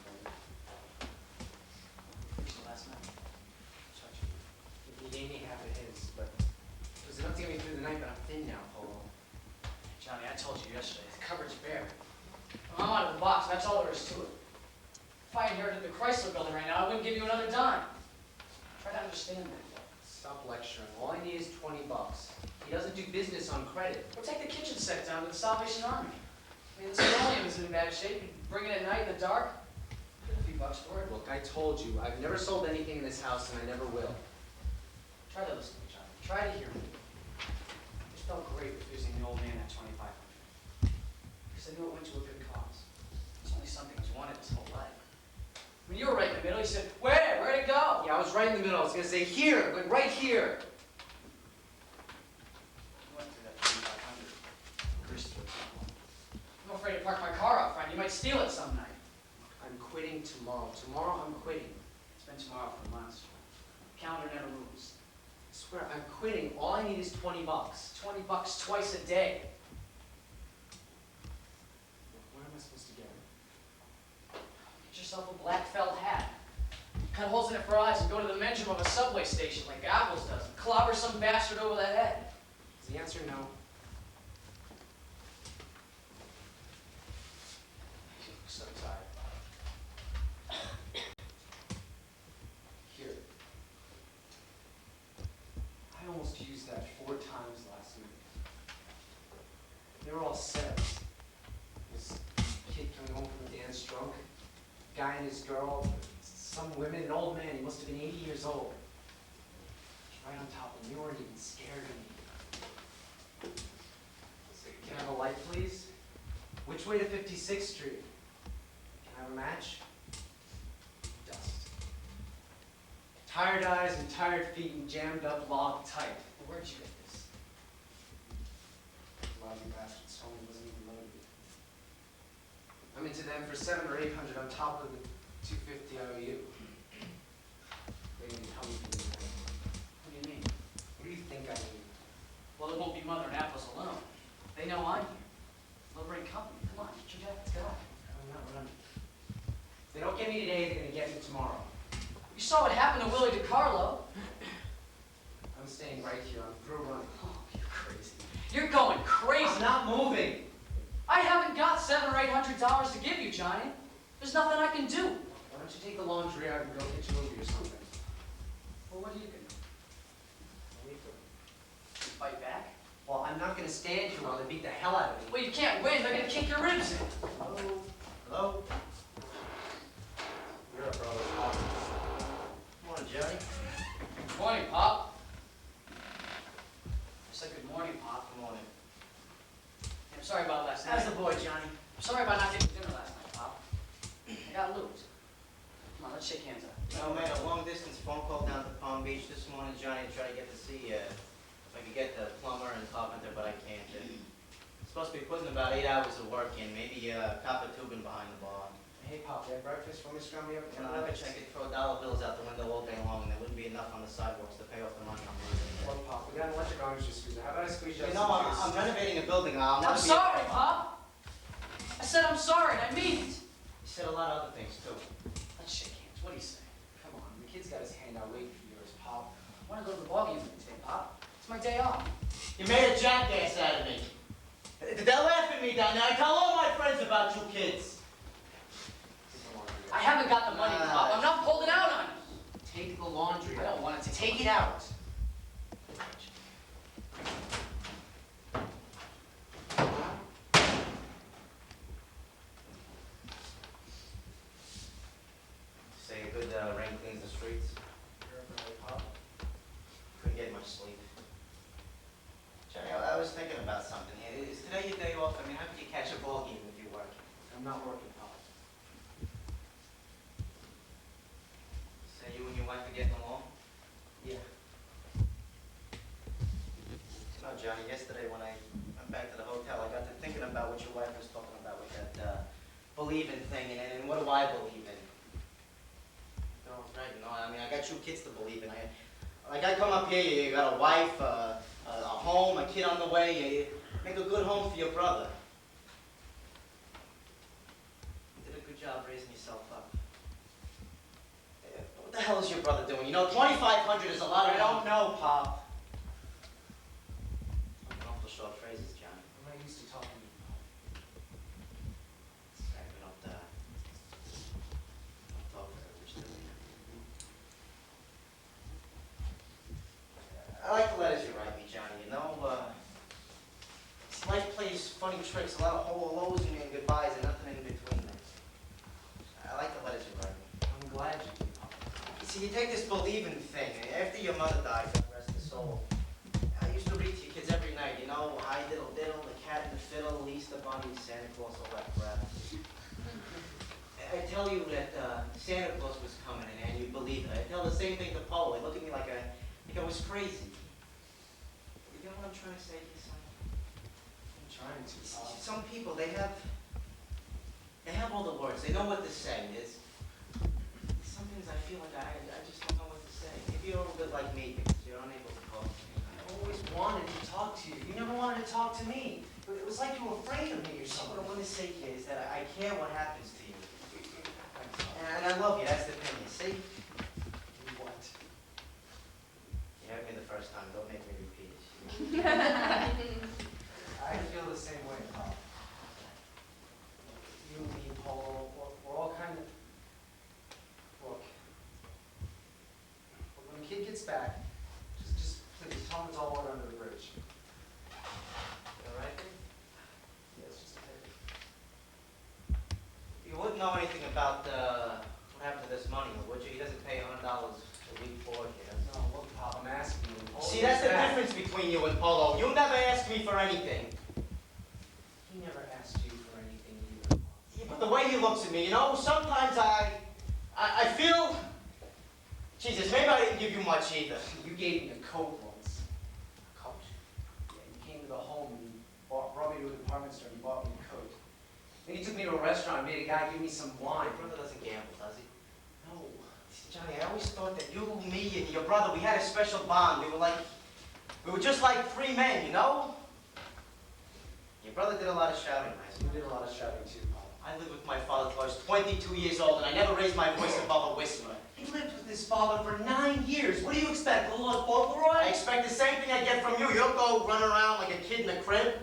Fixed it last night. Touch it. He gave me half of his, but it was enough to get me through the night, but I'm thin now, Polo. Johnny, I told you yesterday, the cupboard's bare. I'm out of the box, that's all there is to it. If I inherited the Chrysler building right now, I wouldn't give you another dime. Try to understand that. Stop lecturing. All I need is $20. He doesn't do business on credit. Or take the kitchen set down to the Salvation Army. I mean, the linoleum is in bad shape. You bring it at night in the dark, get a few bucks for it. Look, I told you, I've never sold anything in this house and I never will. Try to listen to me, Johnny. Try to hear me. I just felt great refusing the old man that $2,500. Because I knew it went to a good cause. It's only something he's wanted his whole life. When you were right in the middle, he said, where? Where'd it go? Yeah, I was right in the middle. I was going to say here, but right here. You went through that $2,500. Grist for example. I'm afraid to park my car out front. You might steal it some night. I'm quitting tomorrow. Tomorrow I'm quitting. It's been tomorrow for months. Calendar never moves. I swear, I'm quitting. All I need is $20. $20 twice a day. Where am I supposed to get it? Get yourself a black felt hat. Cut holes in it for eyes and go to the men's room of a subway station like Apples does and clobber some bastard over the head. Is the answer no? You look so tired. Here. I almost used that 4 times last week. They were all setups. This kid coming home from the dance drunk, guy and his girl, some women, an old man, he must have been 80 years old. Right on top of me, you weren't even scared of me. So, can I have a light, please? Which way to 56th Street? Can I have a match? Dust. Tired eyes and tired feet and jammed up log tight. Where'd you get this? A lot of you bastards told me it wasn't even loaded. I'm into them for 700 or 800 on top of the 250 I owe you. They didn't tell me for the night. What do you mean? What do you think I need? Well, it won't be Mother and Apples alone. They know I'm here. They'll bring company. Come on, get your jackets, go. I'm not running. If they don't get me today, they're gonna get me tomorrow. You saw what happened to Willie DiCarlo. I'm staying right here. I'm through running. Oh, you're crazy. You're going crazy. I'm not moving. I $800 to give you, Johnny. There's nothing I can do. Why don't you take the laundry out and go get your movie or something? Well, what are you gonna do? Wait for it. Fight back? Well, I'm not gonna stand you while they beat the hell out of me. Well, you can't win. They're gonna kick your ribs in. Hello? Hello? You're a brother. Come on, Jerry. Good morning, Pop. I said good morning, Pop. Good morning. I'm sorry about last night. How's the boy, Johnny? I'm sorry about not getting dinner last night, Pop. I got loose. Come on, let's shake hands up. I made a long-distance phone call down to Palm Beach this morning, Johnny, to try to get to see if I could get the plumber and carpenter, but I can't. Supposed to be putting about 8 hours of work in, maybe copper tubing behind the bar. Hey, Pop, you have breakfast for me? Scrum me up? You know, I bet you I could throw dollar bills out the window all day long, and there wouldn't be enough on the sidewalks to pay off the money I'm losing. Look, Pop, we got an electric orange juice squeezer. How about I squeeze you You out know, some juice? I'm renovating a building. I'm I'm sorry, Pop. I said I'm sorry, and I mean it. You said a lot of other things, too. Let's shake hands. What do you say? Come on, the kid's got his hand out waiting for yours, Pop. I want to go to the ballgame with you today, Pop. It's my day off. You made a jackass out of me. They're laughing at me down there. I tell all my friends about you kids. Take the laundry out. I haven't got the money, Pop. I'm not holding out on you. Take the laundry I out. don't want to Take it out. Say a good rain cleans the streets. You're a brother, Pop. Couldn't get much sleep. Johnny, I was thinking about something here. Is today your day off? I mean, how could you catch a ball game if you're working? I'm not working, Pop. Say you and your wife are getting along? Yeah. You know, Johnny, yesterday when I went back to the hotel, I got to thinking about what your wife was talking about with that believing thing, and what do I believe in? No, right, you know, I mean, I got you kids to believe in. I come up here, you got a wife, a home, a kid on the way, you make a good home for your brother. You did a good job raising yourself up. What the hell is your brother doing? You know, 2,500 is a lot of I don't know, Pop. I'm awful short phrases, Johnny. I'm not used to talking to you, Pop. Sorry, we don't talk very much, do we? I like the letters you write me, Johnny, you know, life plays funny tricks, a lot of hellos and goodbyes and nothing in between them. I like the letters you write me. I'm glad you do, Pop. See, you take this believing thing, and after your mother died, God rest her soul, I used to read to your kids every night, you know, Hi Diddle Diddle, The Cat and the Fiddle, the Easter Bunny, Santa Claus, all that crap. I tell you that Santa Claus was coming, and you believe it. I tell the same thing to Polo. He looked at me like I was crazy. You know what I'm trying to say to you, son? I'm trying to, Pop. Some people, they have all the words. They know what to say. Sometimes I feel like I just don't know what to say. Maybe you're a bit like me because you're unable to talk to me. I always wanted to talk to you. You never wanted to talk to me. It was like you were afraid of me or So something. what I want to say here is that I care what happens to you. And I love you. That's the thing. You see? What? You heard me the first time. Don't make me repeat it. I feel the same way, Pop. You, me, Polo, we're all kind of... Look. When the kid gets back, just please tell him it's all water under the bridge. All right? Yeah, it's just a pity. You wouldn't know anything about what happened to this money, would you? He doesn't pay $100 a week for it. No, look, Pop, I'm asking you. Polo See, that's gets the back. difference between you and Polo. You never ask me for anything. He never asked you for anything either, Pop. Yeah, but the way he looks at me, you know, sometimes I feel... Jesus, maybe I didn't give you much either. You gave me a coat once. A coat? Yeah, you came to the home and you brought me to a department store and you bought me a coat. Then you took me to a restaurant and made a guy give me some wine. My brother doesn't gamble, does he? No. Johnny, I always thought that you, me, and your brother, we had a special bond. We were just like three men, you know? Your brother did a lot of shouting, You right? did a lot of shouting too, Pop. I lived with my father till I was 22 years old, and I never raised my voice above a whisper. He lived with his father for 9 years. What do you expect, a little I Polaroid? expect the same thing I get from you. You don't go run around like a kid in a crib.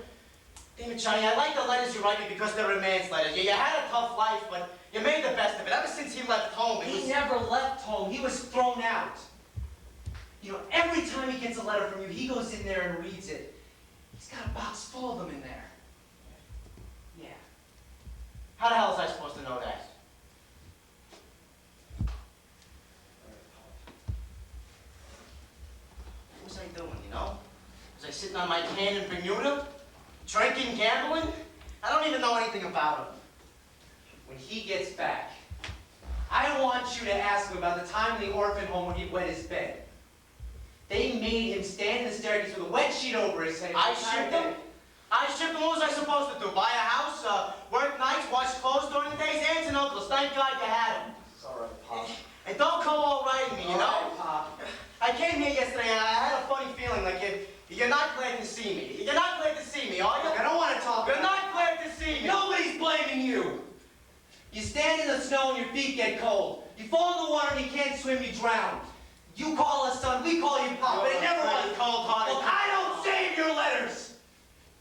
Damn it, Johnny, I like the letters you write me because they're a man's letters. You had a tough life, but you made the best of it. Ever since he left home, it was... He never left home. He was thrown out. You know, every time he gets a letter from you, he goes in there and reads it. He's got a box full of them in there. Yeah. How the hell was I supposed to know that? What was I doing, you know? Was I sitting on my can in Bermuda? Drinking, gambling? I don't even know anything about him. When he gets back, I want you to ask him about the time in the orphan home when he wet his bed. They made him stand in the staircase with a wet sheet over his head. I shipped him? What was I supposed to do? Buy a house, work nights, wash clothes during the days? Aunts and uncles, thank God you had them. It's all right, Pop. And don't come all right me, you know? All right, Pop. I came here yesterday and I had a funny feeling like you're not glad to see me. You're not glad to see me, are you? Look, I don't want to talk. You're not glad to see me. Nobody's blaming you. You stand in the snow and your feet get cold. You fall in the water and you can't swim, you drown. You call us son, we call you Pop, but it never was cold-hearted. Look, I don't save your letters.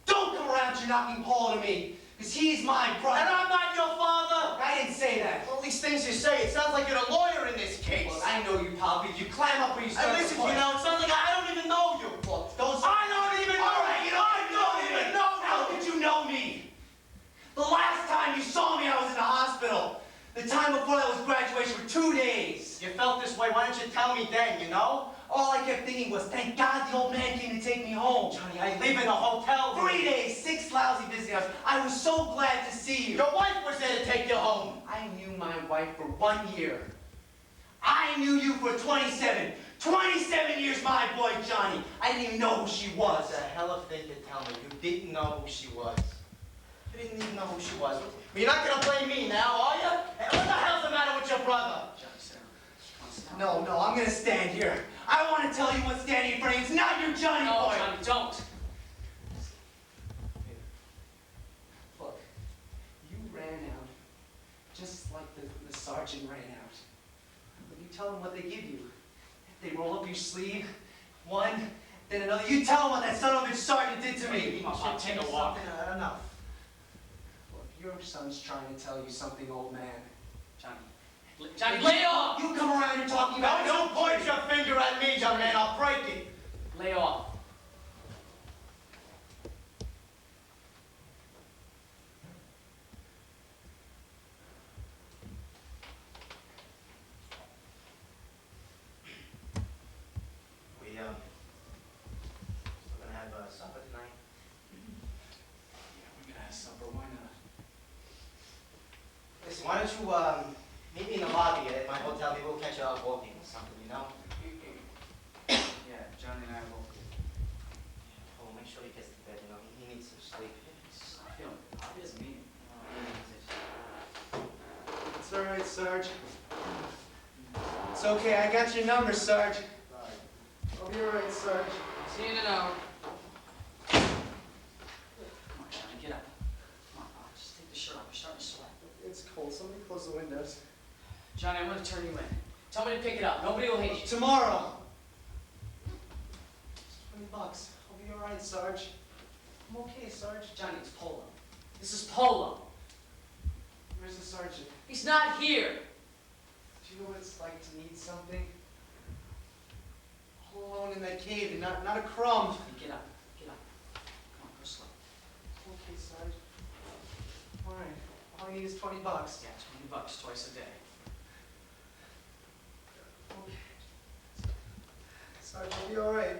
Don't come around you knocking Paul to me, because he's my brother. And I'm not your father. I didn't say that. All these things you say, it sounds like you're a lawyer in this case. Look, I know you, Pop, because you climb up when you start And listen, to play. you know, it sounds like I don't even know you. Look, don't say... I don't even know All right, you. you I don't even know you. How could you know me? The last time you saw me, I was in the hospital. The time before that was graduation for 2 days. You felt this way, why didn't you tell me then, you know? All I kept thinking was, thank God the old man came to take me home. Johnny, I live in a hotel room. 3 days, 6 lousy visiting hours. I was so glad to see you. Your wife was there to take you home. I knew my wife for 1 year. I knew you for 27. 27 years, my boy Johnny. I didn't even know who she was. That's a hell of a thing to tell me. You didn't know who she was. You didn't even know who she was. But you're not going to blame me now, are you? Hey, what the hell's the matter with your brother? Johnny, sit down. No, I'm gonna stand here. I want to tell you what's standing in front of you. It's not your Johnny No, boy. Johnny, don't. Look, you ran out just like the sergeant ran out. When you tell them what they give you, they roll up your sleeve, one, then another. You tell them what that son of a bitch sergeant did to me. Come on, Pop, take a walk. Enough. Look, your son's trying to tell you something, old man. Johnny, lay off! You come around here talking about... Don't point your finger at me, young man. I'll break it. Lay off. We, still gonna have supper tonight? Yeah, we're gonna have supper. Why not? Listen, why don't you, meet me in the lobby at my hotel. Maybe we'll catch you out walking or something, you know? Yeah, Johnny and I will. Oh, make sure he gets to bed, you know? He needs some sleep. He's not feeling it. Pop, he doesn't mean it. It's all right, Sarge. It's okay. I got your number, Sarge. I'll be all right, Sarge. See you in an hour. Come on, Johnny, get up. Come on, Pop, just take the shirt off. You're starting to sweat. It's cold. Somebody close the windows. Johnny, I'm going to turn you in. Tell me to pick it up. Nobody will hate you. Tomorrow. It's $20. I'll be all right, Sarge. I'm okay, Sarge. Johnny, it's Polo. This is Polo. Where's the sergeant? He's not here. Do you know what it's like to need something? All alone in that cave and not a crumb. Get up. Get up. Come on, go slow. Okay, Sarge. All right. All I need is $20. Yeah, $20 twice a day. Okay. Sarge, I'll be all right.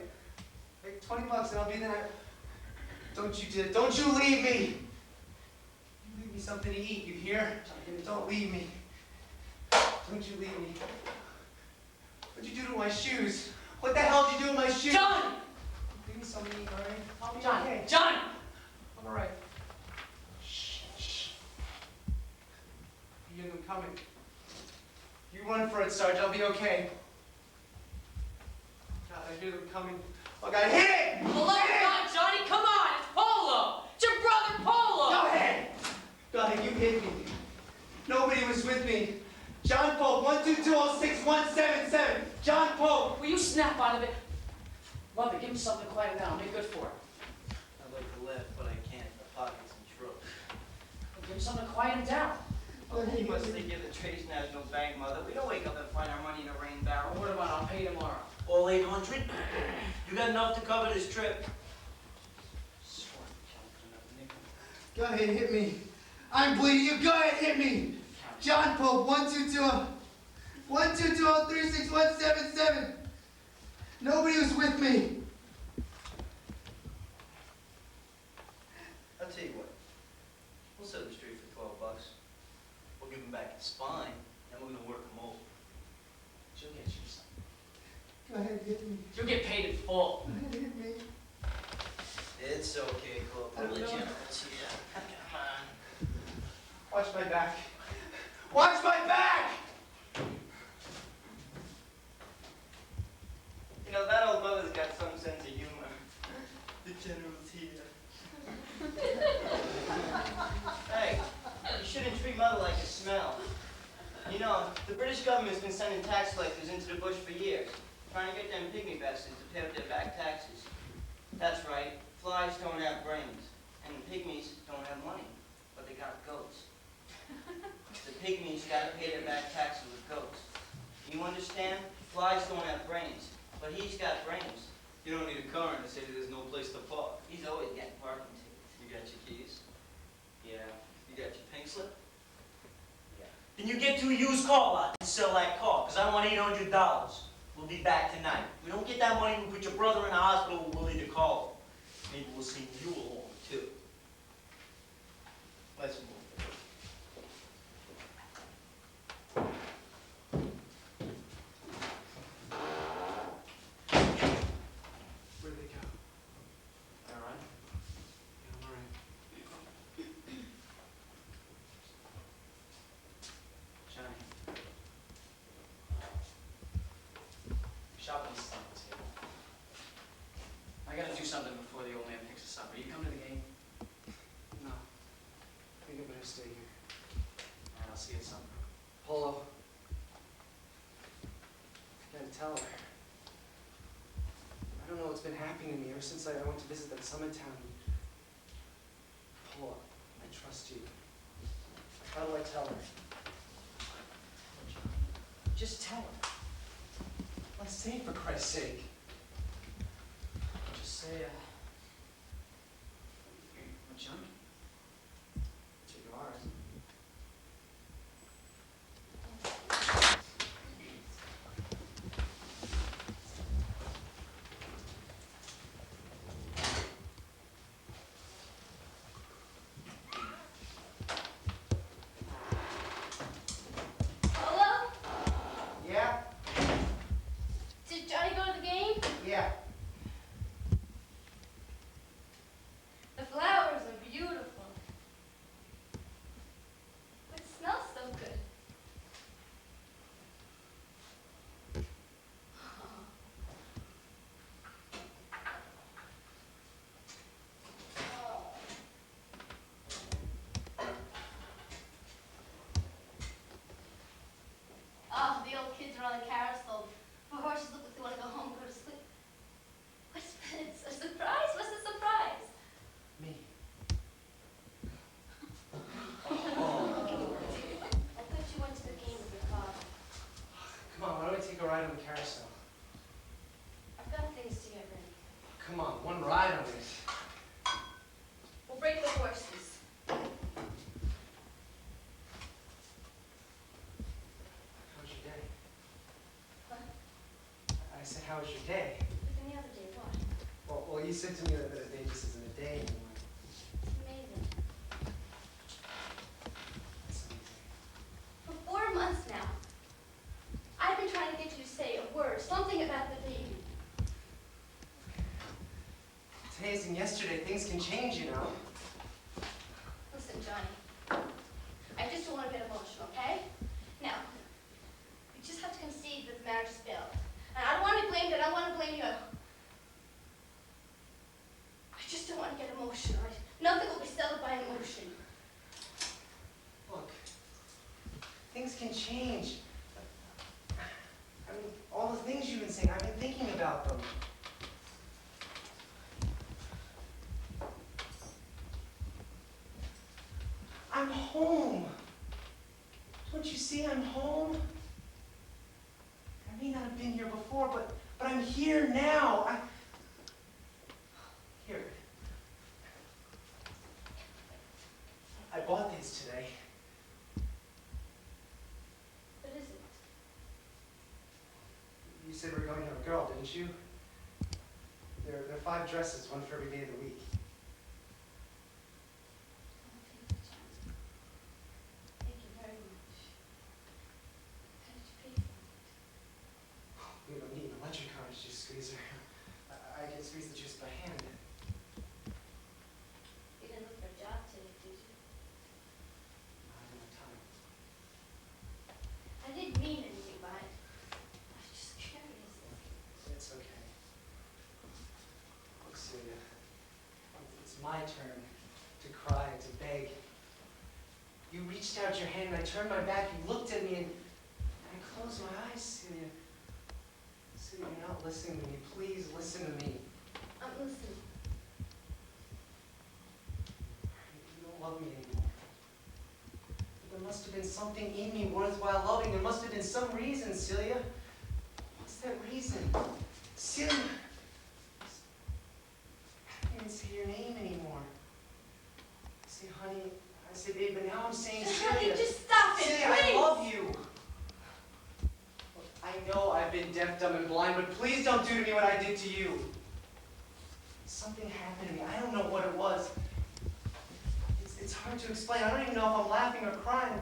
Hey, $20 and I'll be there. Don't you leave me. You leave me something to eat, you hear? Don't leave me. Don't you leave me. What'd you do to my shoes? What the hell did you do to my shoes? John! Leave me something to eat, all right? I'll be John! okay. John! I'm all right. Shh. I hear them coming. You run for it, Sarge. I'll be okay. God, I hear them coming. Oh, God, hit it! Well, let it go, Johnny! Come on! It's Polo! It's your brother Polo! Go ahead! Go ahead, you hit me. Nobody was with me. John Pope, 12206-177. John Pope. Will you snap out of it? Mother, give him something to quiet down. Make good for it. I'd like to laugh, but I can't. The pot him something to quiet him down. Oh, he must think you're the Trace National Bank, Mother. We don't wake up and find our money in a rain barrel. What about I'll pay tomorrow? All 800? You got enough to cover this trip? Swear, John, Go ahead, hit me. I'm bleeding. You go ahead, hit me. John Pope, 122. 122-36177. Nobody was with me. I'll tell you what. We'll set him straight for $12. We'll give him back his spine, and we're gonna work him over. She'll get you something. Go ahead, hit me. You'll get paid in full. Go ahead, hit me. It's okay, Corporal. We're generals here. Come on. Watch my back. Watch my back! You know, that old mother's got some sense of humor. The general's here. Hey, you shouldn't treat Mother like a smell. You know, the British government's been sending tax collectors into the bush for years, trying to get them pygmy bastards to pay up their back taxes. That's right, flies don't have brains, and pygmies don't have money, but they got goats. The pygmies gotta pay their back taxes with goats. You understand? Flies don't have brains, but he's got brains. You don't need a coroner to say that there's no place to park. He's always getting parking tickets. You got your keys? Yeah. You got your pink slip? Yeah. Then you get to a used car lot and sell that car, because I want $800. We'll be back tonight. If we don't get that money, we'll put your brother in the hospital, we'll need to call him. Maybe we'll sing you along, too. Let's move. Where did they go? All right. Yeah, I'm all right. Johnny. Shop at the supper table. I gotta do something before the old man picks us up. Are you coming to the game? No. I think I better stay here. All right, I'll see you at supper. Polo. I gotta tell her. I don't know what's been happening to me ever since I went to visit that summit town. Polo, I trust you. How do I tell her? Just tell her. Let's say it for Christ's sake. Just say, we're jumping. Take ours. Hello? Yeah? Did Johnny go to the game? Yeah. The flowers are beautiful. It smells so good. Oh, the old kids are on the carousel. The horses look like they want to go home and go to sleep. It's a surprise? What's the surprise? Me. I thought you went to the game with your father. Come on, why don't we take a ride on the carousel? I've got things to get ready. Come on, one ride on it. We'll break the horses. How was your day? What? I said, how was your day? Like any other day, what? Well, you said to me that a day just isn't a day anymore. It's amazing. That's amazing. For 4 months now, I've been trying to get you to say a word, something about the baby. Today isn't yesterday. Things can change, you know. Listen, Johnny, I just don't want to get emotional, okay? Now, we just have to concede that the marriage is failed. And I don't want to be blamed, and I don't want to blame you. I just don't want to get emotional. Nothing will be settled by emotion. Look, things can change. I mean, all the things you've been saying, I've been thinking about them. I'm home. Don't you see I'm home? I may not have been here before, but I'm here now. Here. I bought these today. What is it? You said we were going to have a girl, didn't you? There are 5 dresses, one for every day of the week. Thank you very much. How did you pay for it? We don't need an electric orange juice squeezer. I can squeeze the juice by hand. You didn't look for a job today, did you? I don't have time. I didn't mean anything by it. I was just curious. It's okay. Look, Celia, it's my turn to cry, to beg. You reached out your hand and I turned my back, you looked at me and I closed my eyes, Celia. Celia, you're not listening to me. Please listen to me. I'm listening. You don't love me anymore. But there must have been something in me worthwhile loving. There must have been some reason, Celia. What's that reason? Celia! I didn't even say your name anymore. I say, honey, I say, babe, but now I'm saying, Honey, Celia. just stop it, Celia, please. I love you. Look, I know I've been deaf, dumb, and blind, but please don't do to me what I did to you. Something happened to me. I don't know what it was. It's hard to explain. I don't even know if I'm laughing or crying.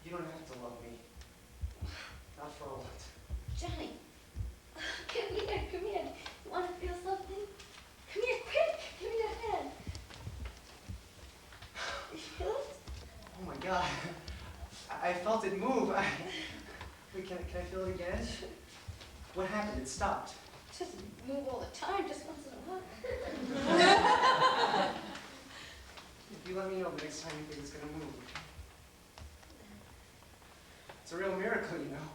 You don't have to love me. Not for a lot. Johnny, come here, come here. You want to feel something? Come here, quick. Give me your hand. You feel it? Oh my God. I felt it move. Wait, can I feel it again? What happened? It stopped. Just move all the time, just once in a while. If you let me know the next time you think it's gonna move. It's a real miracle, you know.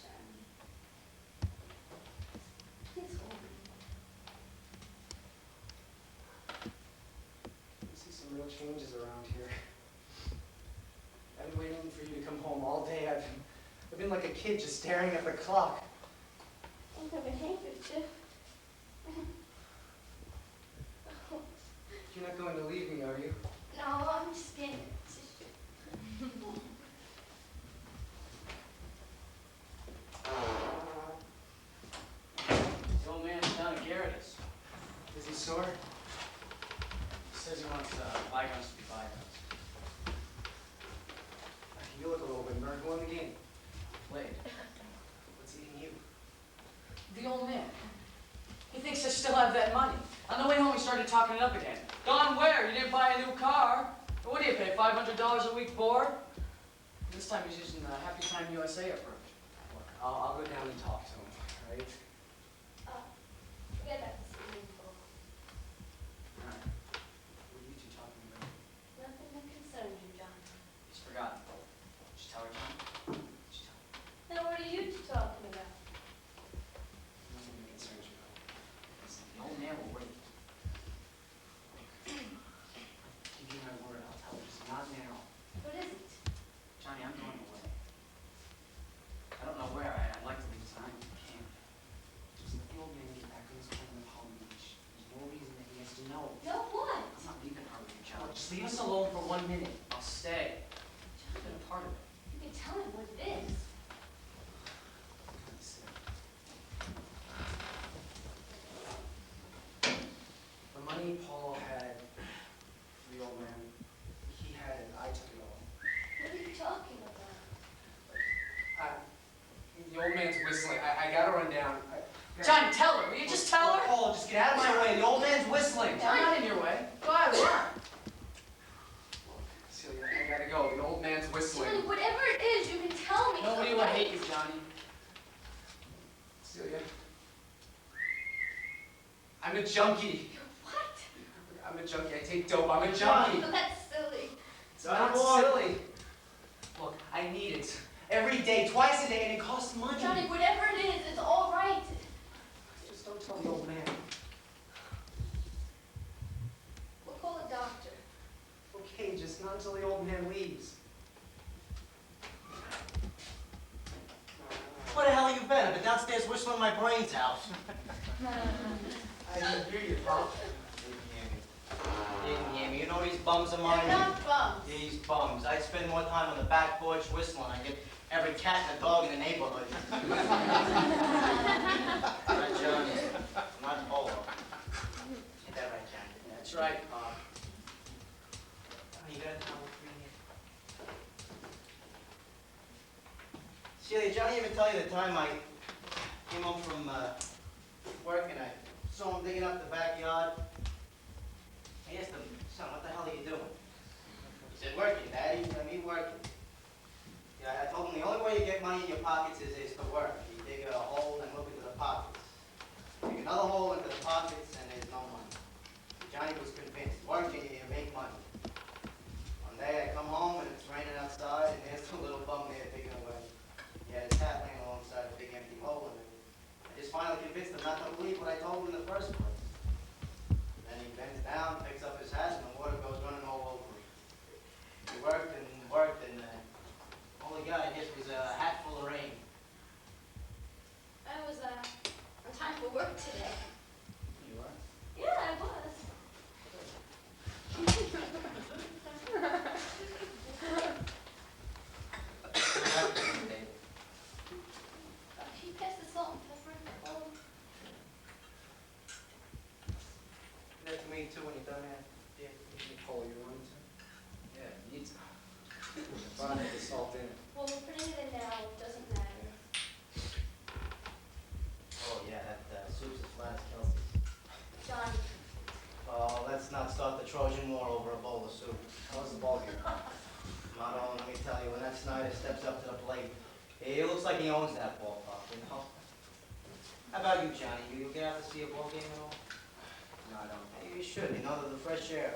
Johnny, please hold me. I see some real changes around here. I've been waiting for you to come home all day. I've been like a kid just staring at the clock. I have a handkerchief. You're not going to leave me, are you? No, I'm just being The old man's down at Garrett's. Is he sore? He says he wants bygones to be bygones. You look a little bit burnt. Who won the game? Played. What's eating you? The old man. He thinks I still have that money. On the way home, he started talking it up again. Gone where? You didn't buy a new car. What do you pay, $500 a week board? This time he's using the Happy Time USA approach. Look, I'll go down and talk to him, all right? Forget about the swimming pool. All right. What are you two talking about? Nothing that concerns you, John. He's forgotten. Did you tell her, John? Did you tell her? Now, what are you two talking about? Nothing that concerns you. Listen, the old man will wait. Give you my word, I'll tell her, just not now. What is it? Johnny, I'm going away. I don't know where. I'd like to leave tonight. I can't. Just let the old man get back on his plane with Palm Beach. There's no reason that he has to know. No, what? I'm not leaving her with you, John. Look, just leave us alone for 1 minute. I'll stay. I've been a part of it. You can tell him what it is. Kinda sick. The money Paul had for the old man, he had it, I took it all. What are you talking about? The old man's whistling. I gotta run down. Johnny, tell her. Will you just tell her? Paul, just get out of my way. The old man's whistling. I'm not in your way. Go out of there. Celia, I gotta go. The old man's whistling. Johnny, whatever it is, you can tell me. Nobody will hate you, Johnny. Celia. I'm a junkie. What? I'm a junkie. I take dope. I'm a junkie. That's silly. It's not silly. Look, I need it. Every day, twice a day, and it costs money. Johnny, whatever it is, it's all right. Just don't tell the old man. not until the old man leaves. Where the hell have you been? I've been downstairs whistling my brains out. I didn't hear you, Pop. Didn't hear me. You know these bums of mine? They're not bums. These bums. I'd spend more time on the back porch whistling. I get every cat and a dog in the neighborhood. Right, Johnny? Not Polo. Ain't that right, Johnny? That's right, Pop. Oh, you got a towel for me here? Celia, Johnny ever tell you the time I came home from work and I saw him digging up the backyard? I asked him, son, what the hell are you doing? He said, working, Daddy. I mean, working. Yeah, I told him the only way you get money in your pockets is to work. You dig a hole and look into the pockets. Dig another hole into the pockets and there's no money. Johnny was convinced, working, you make money. One day I come home and it's raining outside and there's a little bum there digging away. He had his hat laying alongside a big empty hole in it. I just finally convinced him not to believe what I told him in the first place. Then he bends down, picks up his hat, and the water goes running all over him. He worked and all he got, I guess, was a hatful of rain. I was on time for work today. You are? Yeah, I was. He passed the salt and pepper in the bowl. That to me too when you're done that. Yeah. Polo, you want to? Yeah, it needs. But I the salt in it. Well, we're putting it in now. It doesn't matter. Oh yeah, that soup's as flat as Kelsey's. John, Oh, let's not start the Trojan War over a bowl of soup. How was the ball game? Motto, let me tell you, when that Snyder steps up to the plate, it looks like he owns that ballpark, you know? How about you, Johnny? You get out to see a ball game at all? No, I don't. Hey, you should, you know, the fresh air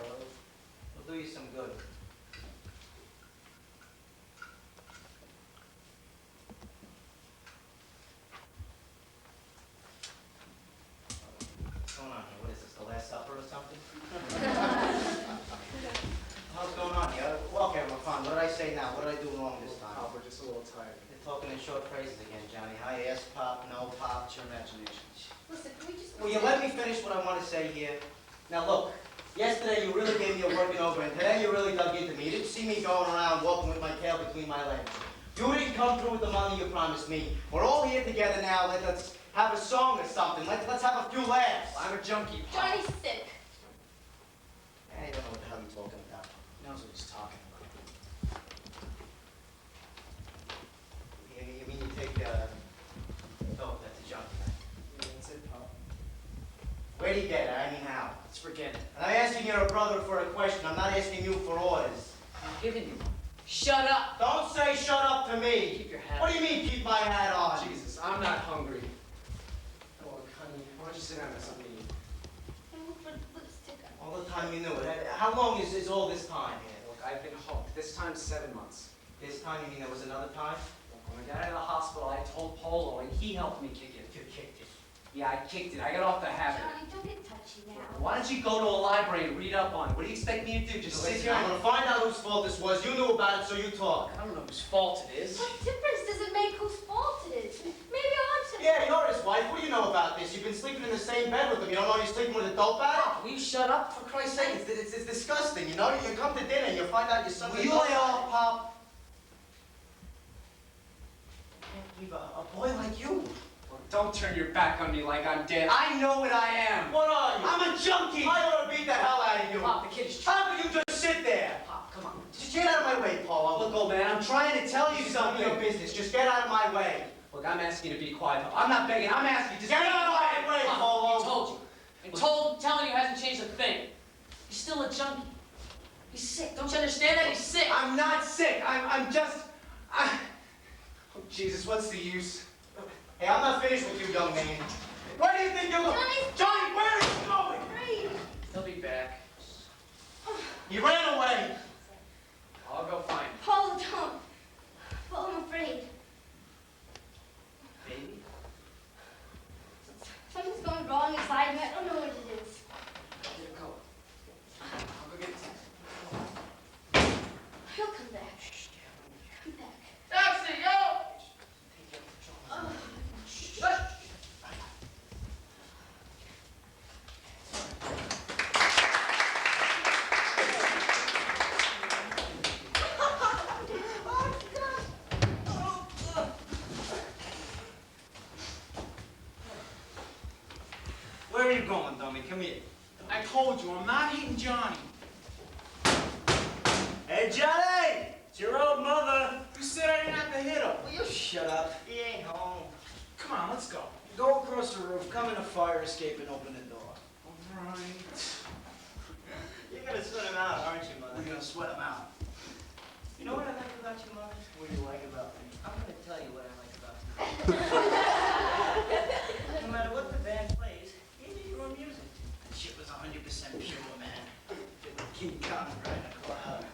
will do you some good. What's going on here? What is this, the Last Supper or something? What's going on here? Well, okay, we're fine. What did I say now? What did I do wrong this time? Pop, we're just a little tired. You're talking in short phrases again, Johnny. Hi, yes, Pop, no, Pop. It's your imagination. listen, can we just... Will you let me finish what I want to say here? Now look, yesterday you really gave me a working over, and today you really dug into me. You didn't see me going around walking with my tail between my legs. You didn't come through with the money you promised me. We're all here together now. Let's have a song or something. Let's have a few laughs. I'm a junkie, Pop. Johnny's sick. I don't know what the hell you're talking about. He knows what he's talking about. You mean you take, oh, that's a junkie. Yeah, that's it, Pop. Where do you get it? I mean, how? Let's forget it. And I'm asking your brother for a question. I'm not asking you for orders. I'm giving you one. Shut up! Don't say shut up to me. Keep your hat What do you mean keep my hat on? Jesus, I'm not hungry. Oh, honey, why don't you sit down and have something to eat? Can we put lipstick on? All the time you knew it. How long is all this time here? Look, I've been hooked. This time, 7 months. This time, you mean there was another time? Look, when I got out of the hospital, I told Polo, and he helped me kick it. You kicked it. Yeah, I kicked it. I got off the habit. Johnny, don't get touchy now. Why don't you go to a library and read up on it? What do you expect me to do? Just sit Listen, here? I'm gonna find out whose fault this was. You knew about it, so you talk. I don't know whose fault it is. What difference does it make whose fault it is? Maybe I'm to... Yeah, you're his wife. What do you know about this? You've been sleeping in the same bed with him. You don't know you're sleeping with a dope addict? Will you shut up? For Christ's sake, it's disgusting, you know? You come to dinner and you find out your son's Will a you dope lay off, addict. Pop? Can't believe a boy like you. Look, don't turn your back on me like I'm dead. I know what I am. What are you? I'm a junkie. I ought to beat the hell out of you. Pop, the kid is... How could you just sit there? Pop, come on. Just get out of my way, Paul. Look, old man, I'm trying to tell you It's none of your something. business. Just get out of my way. Look, I'm asking you to be quiet. I'm not begging. I'm asking you to Get be out of quiet. my way, Pop, Polo. he told you. And telling you hasn't changed a thing. He's still a junkie. He's sick. Don't you understand that? He's sick. I'm not sick. I'm just... Oh, Jesus, what's the use? Hey, I'm not finished with you, young man. Where do you think you're going? Johnny, where are you going? Afraid. He'll be back. He ran away. I'll go find him. Paul, don't. Paul, I'm afraid. Baby? Something's going wrong inside me. I don't know what it is. Get a coat. I'll go get a taxi. come here. I told you, I'm not hitting Johnny. Hey, Johnny! It's your old mother. You said I didn't have to hit him. Will you shut up? He ain't home. Come on, let's go. Go across the roof, come in a fire escape, and open the door. All right. You're gonna sweat him out, aren't you, Mother? We're gonna sweat them out. You know what I like about you, Mother? What do you like about me? I'm gonna tell you what I like about you. No matter what the band plays, you do your own music. That shit was 100% pure, man. It was King Kong right in a cloud.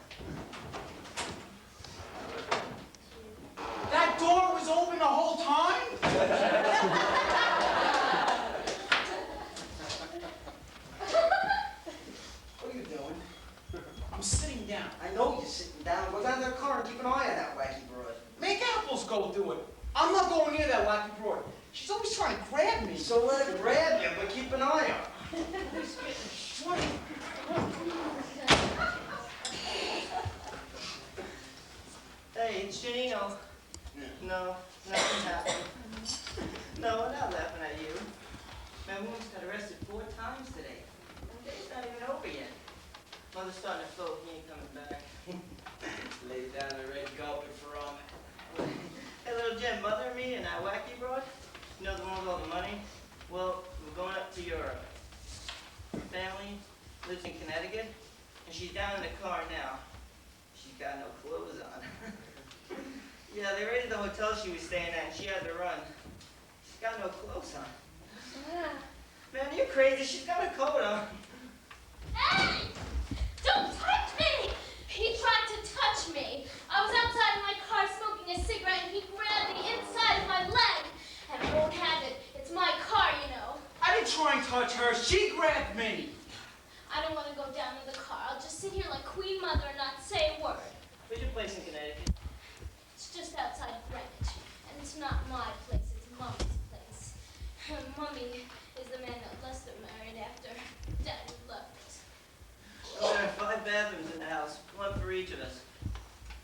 That door was open the whole time? What are you doing? I'm sitting down. I know you're sitting down. Go down to the car and keep an eye on that wacky broad. Make Apples go do it. I'm not going near that wacky broad. She's always trying to grab me. So let her grab you, but keep an eye on her. What? Hey, it's Janino. No, nothing happened. No, we're not laughing at you. Man, we almost got arrested 4 times today. And the day's not even over yet. Mother's starting to float. He ain't coming back. Lay down the red carpet for all that. Hey, little Jim, Mother and me and that wacky broad, you know the one with all the money? Well, we're going up to Europe. Her family lives in Connecticut, and she's down in the car now. She's got no clothes on. Yeah, they raided the hotel she was staying at, and she had to run. She's got no clothes on. Man, are you crazy? She's got a coat on. Hey! Don't touch me! He tried to touch me. I was outside in my car smoking a cigarette and he grabbed the inside of my leg. And I won't have it. It's my car, you know. I didn't try and touch her. She grabbed me. I don't want to go down in the car. I'll just sit here like Queen Mother and not say a word. Where's your place in Connecticut? It's just outside of Greenwich. And it's not my place, it's Mummy's place. And Mummy is the man that Lester married after Daddy left us. Well, there are 5 bathrooms in the house, 1 for each of us.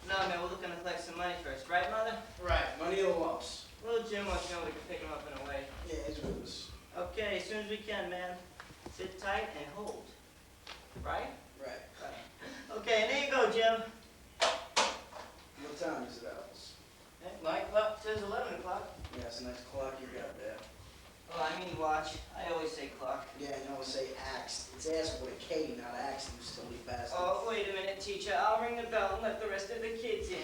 No, man, we're looking to collect some money first, right, Mother? Right, money or lumps. Little Jim wants to know we can pick him up in a way. Yeah, he's with us. Okay, as soon as we can, man. Sit tight and hold. Right? Right. Right. Okay, and there you go, Jim. What time is it, Apples? Hey, my clock says 11 o'clock. Yeah, it's a nice clock you got there. Oh, I mean watch. I always say clock. Yeah, you always say axe. It's ass with a K, not axe, you silly bastard. Oh, wait a minute, teacher. I'll ring the bell and let the rest of the kids in.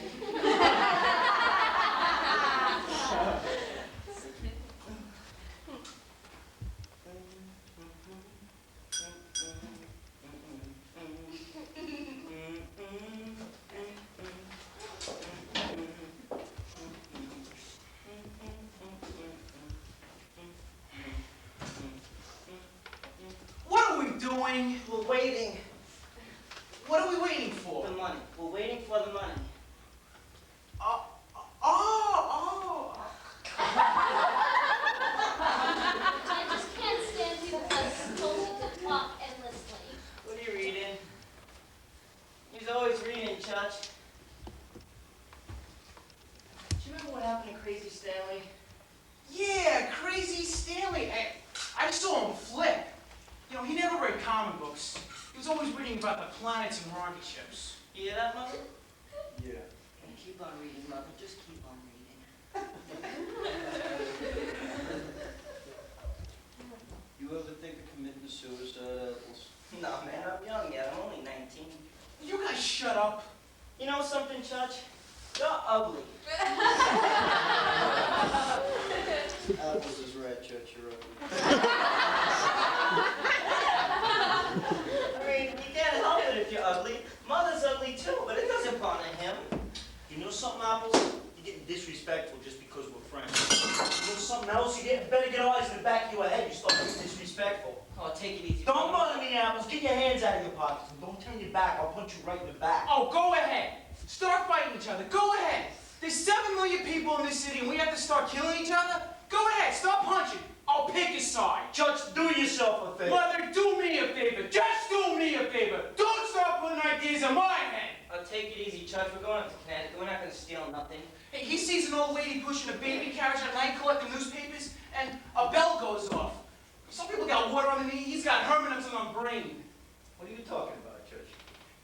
What are we doing? We're waiting What are we waiting for? for the money. We're waiting for the money. Oh. I just can't stand people that told me to talk endlessly. What are you reading? He's always reading, Chutch. Do you remember what happened to Crazy Stanley? Yeah, Crazy Stanley. I saw him flip. You know, he never read comic books. He was always reading about the planets and rocket ships. You hear that, Mother? Yeah. And keep on reading, Mother. Just keep on reading. You ever think of committing suicide, Apples? No, man, I'm young yet. I'm only 19. You guys shut up. You know something, Chutch? You're ugly. Apples is right, Church, you're ugly. I mean, you can't help it if you're ugly. Mother's ugly too, but it doesn't bother him. You know something, Apples? You're getting disrespectful just because we're friends. You know something else? You better get eyes in the back of your head. You start getting disrespectful. Oh, take it easy. Don't bother me, Apples. Get your hands out of your pockets. And don't turn your back. I'll punch you right in the back. Oh, go ahead. Start fighting each other. Go ahead. There's 7 million people in this city and we have to start killing each other? Go ahead. Stop punching. I'll pick a side. Church, do yourself a favor. Mother, do me a favor. Just do me a favor. Don't start putting ideas in my head. Oh, take it easy, Chutch. We're going up to Connecticut. We're not going to steal nothing. Hey, he sees an old lady pushing a baby carriage at night collecting newspapers, and a bell goes off. Some people got water on their knee, he's got hermits on the brain. What are you talking about, Church?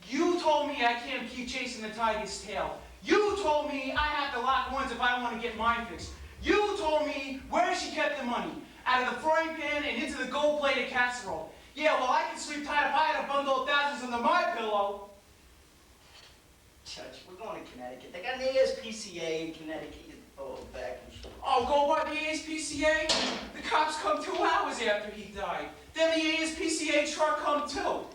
You told me I can't keep chasing the tiger's tail. You told me I have to lock horns if I want to get mine fixed. You told me where she kept the money. Out of the frying pan and into the gold-plated casserole. Yeah, well, I could sleep tight if I had a bundle of thousands under my pillow. Church, we're going to Connecticut. They got an ASPCA in Connecticut. You throw it back and shit. Oh, go by the ASPCA? The cops come 2 hours after he died. Then the ASPCA truck come too.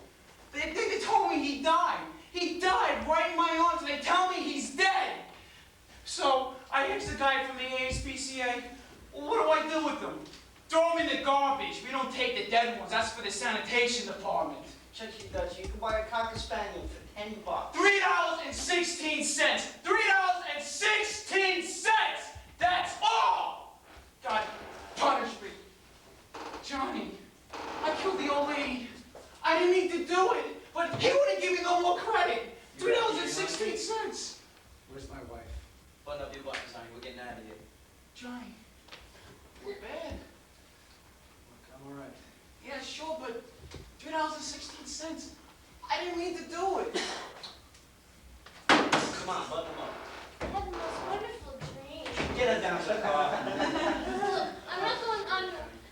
They told me he died. He died right in my arms, and they tell me he's dead. So I asked the guy from the ASPCA, well, what do I do with them? Throw them in the garbage. We don't take the dead ones. That's for the sanitation department. Churchy Dutch, you can buy a Cocker Spaniel for $10. $3.16. $3.16. That's all. God, punish me. Johnny, I killed the old lady. I didn't mean to do it, but he wouldn't give me no more credit. $3.16. Where's my wife? Button up your buttons, honey. We're getting out of here. Johnny, we're bad. Look, I'm alright. Yeah, sure, but $3.16. I didn't mean to do it. Come on, button them up. I had the most wonderful dream. Get her down to the car. Look, I'm not going on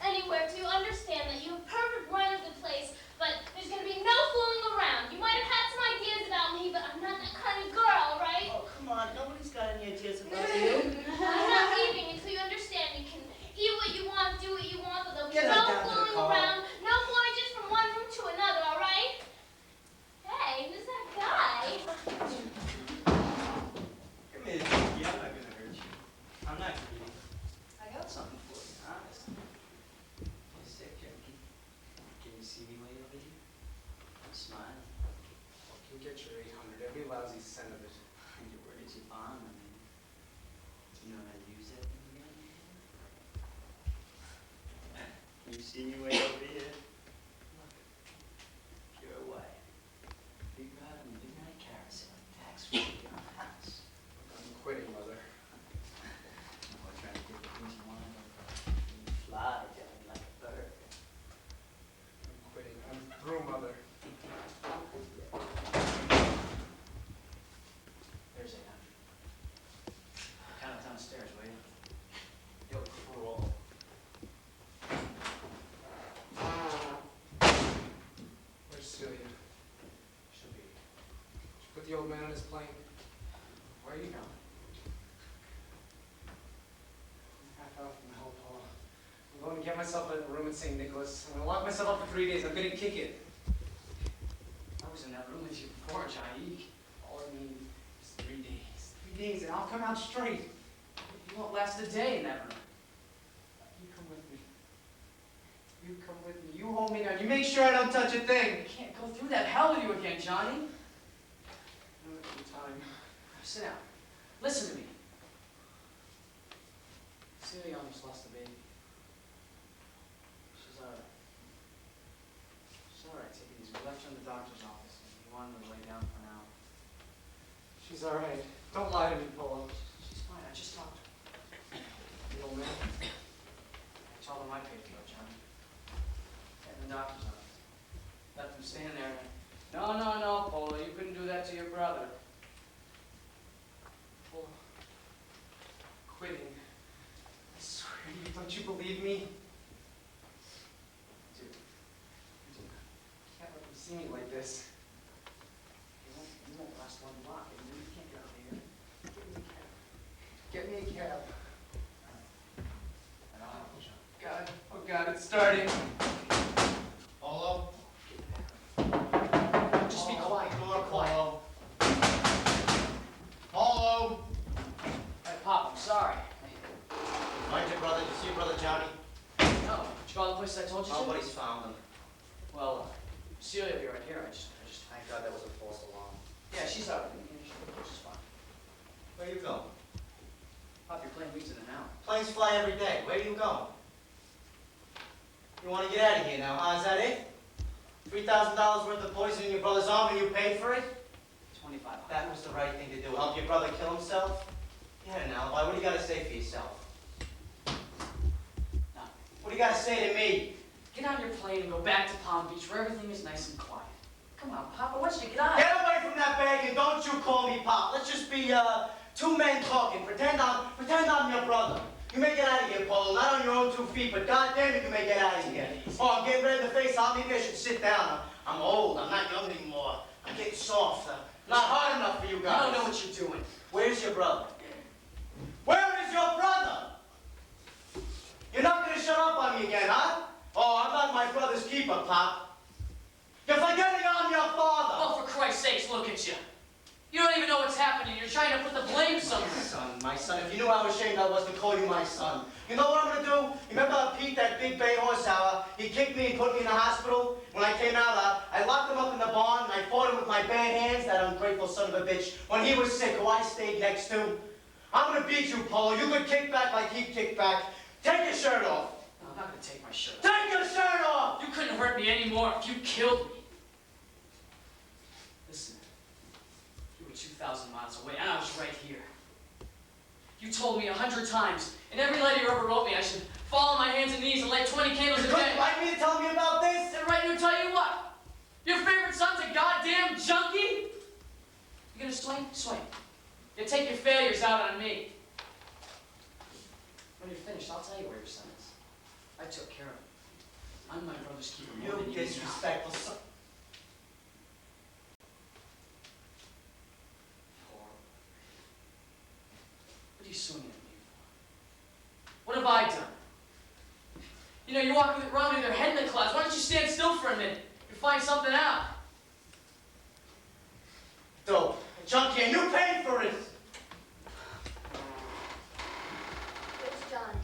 anywhere till you understand that you have perfect right of the place, but there's going to be no fooling around. You might have had some ideas about me, but I'm not that kind of girl, right? Oh, come on. Nobody's got any ideas about you. I'm not leaving until you understand you can eat what you want, do what you want, but there'll be Get her no down to the fooling car. around, no voyages from one room to another, all right? Hey, who's that guy? Come here, Chunky. I'm not gonna hurt you. I'm not greedy. I got something for you, honest. You sick, Chunky? Can you see me way over here? I'm smiling. You get your 800, every lousy cent of it. Where did you find them? Do you know how to use that thing again? Can you see me way over here? Look. Pure white. Big ride on the midnight carousel. Tax-free on the house. I'm quitting, Mother. We're trying to get the things you want. You fly, Johnny, like a bird. I'm quitting. I'm through, Mother. There's 800. Count it downstairs, will you? You'll crawl. Where's Celia? She'll be. Did you put the old man on his plane? Where are you going? Half hour from hell, Paul. I'm going to get myself a room in St. Nicholas. I'm going to lock myself up for 3 days. I'm going to kick it. I was in that room with you before, Johnny. All I need is 3 days. 3 days, and I'll come out straight. You won't last a day in that room. You come with me. You come with me. You hold me down. You make sure I don't touch a thing. I can't go through that hell with you again, Johnny. No time. Sit down. Listen to me. Celia almost lost the baby. She's alright. She's alright, take it easy. We left her in the doctor's office. He wanted her to lay down for an hour. She's all right. Don't lie to me, Polo. She's fine. I just talked to her. The old man. I told him I paid for it, Johnny. In the doctor's office. Left him standing there. No, no, no, Polo. You couldn't do that to your brother. Polo. Quitting. I swear to you, don't you believe me? Dude, You can't let them see me like this. you won't last one block. You can't get out of here. Get me a cab. And I'll help you, John. God, oh God, it's starting. Polo? Just be quiet. Door, Polo. Polo! Hey, Pop, I'm sorry. Find your brother. Did you see your brother Johnny? No, did you call the place I told you to? Nobody's found him. Well, Celia will be right here. I just. Thank God that was a false alarm. Yeah, she's all right. She's fine. Where you going? Pop, you're playing weeks in and out. Planes fly every day. Where are you going? You want to get out of here now, huh? Is that it? $3,000 worth of poison in your brother's arm and you paid for it? 25. That was the right thing to do. Help your brother kill himself? You had an alibi. What do you got to say for yourself? No. What do you got to say to me? Get on your plane and go back to Palm Beach where everything is nice and quiet. Come on, Pop, I want you to get out. Get away from that bag and don't you call me Pop. Let's just be two men talking. Pretend I'm your brother. You may get out of here, Polo. Not on your own 2 feet, but goddamn it, you may get out of here. Oh, I'm getting red in the face. Maybe I should sit down. I'm old. I'm not young anymore. I'm getting soft. Not hard enough for you guys. I don't know what you're doing. Where's your brother? Where is your brother? You're not gonna shut up on me again, huh? Oh, I'm not my brother's keeper, Pop. You're forgetting I'm your father. Oh, for Christ's sakes, look at you. You don't even know what's happening. You're trying to put the blame somewhere. My son, if you knew how ashamed I was to call you my son. You know what I'm gonna do? You remember Pete, that big bay horse, he kicked me and put me in the hospital? When I came out, I locked him up in the barn and I fought him with my bare hands, that ungrateful son of a bitch. When he was sick, who I stayed next to. I'm gonna beat you, Polo. You could kick back like he kicked back. Take your shirt off. No, I'm not gonna take my shirt off. Take your shirt off! You couldn't hurt me anymore if you killed me. Listen, you were 2,000 miles away, and I was right here. You told me 100 times, in every letter you ever wrote me, I should fall on my hands and knees and light 20 candles a You day. couldn't like me to tell me about this? Then right here, tell you what? Your favorite son's a goddamn junkie? You gonna swing? Swing. You take your failures out on me. When you're finished, I'll tell you where your son is. I took care of him. I'm my brother's keeper more than You you now. disrespectful son. What are you swinging at me for? What have I done? You know, you're walking around with your head in the clouds. Why don't you stand still for a minute and find something out? Dope. Junkie, and you paid for it! Where's Johnny?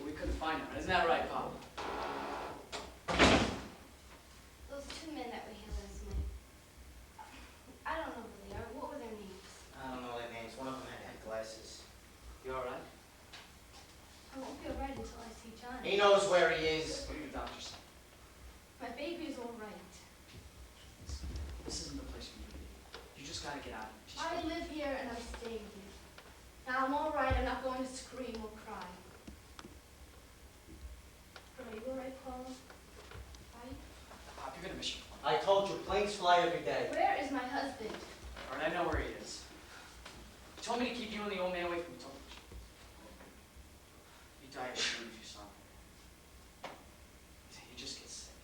We couldn't find him. Isn't that right, Pop? Those 2 men that were here last night. I don't know who they are. What were their names? I don't know their names. One of them had glasses. You all right? I won't be alright until I see Johnny. He knows where he is. What did the doctor say? My baby is alright. This isn't the place for you to be. You just gotta get out of here. Just I live here and I'm staying here. Now I'm alright. I'm not going to scream or cry. Are you alright, Paula? Right? Pop, you're gonna miss your plane. I told you, planes fly every day. Where is my husband? All right, I know where he is. He told me to keep you and the old man away from each other. He died as soon as you saw him. He just gets sick.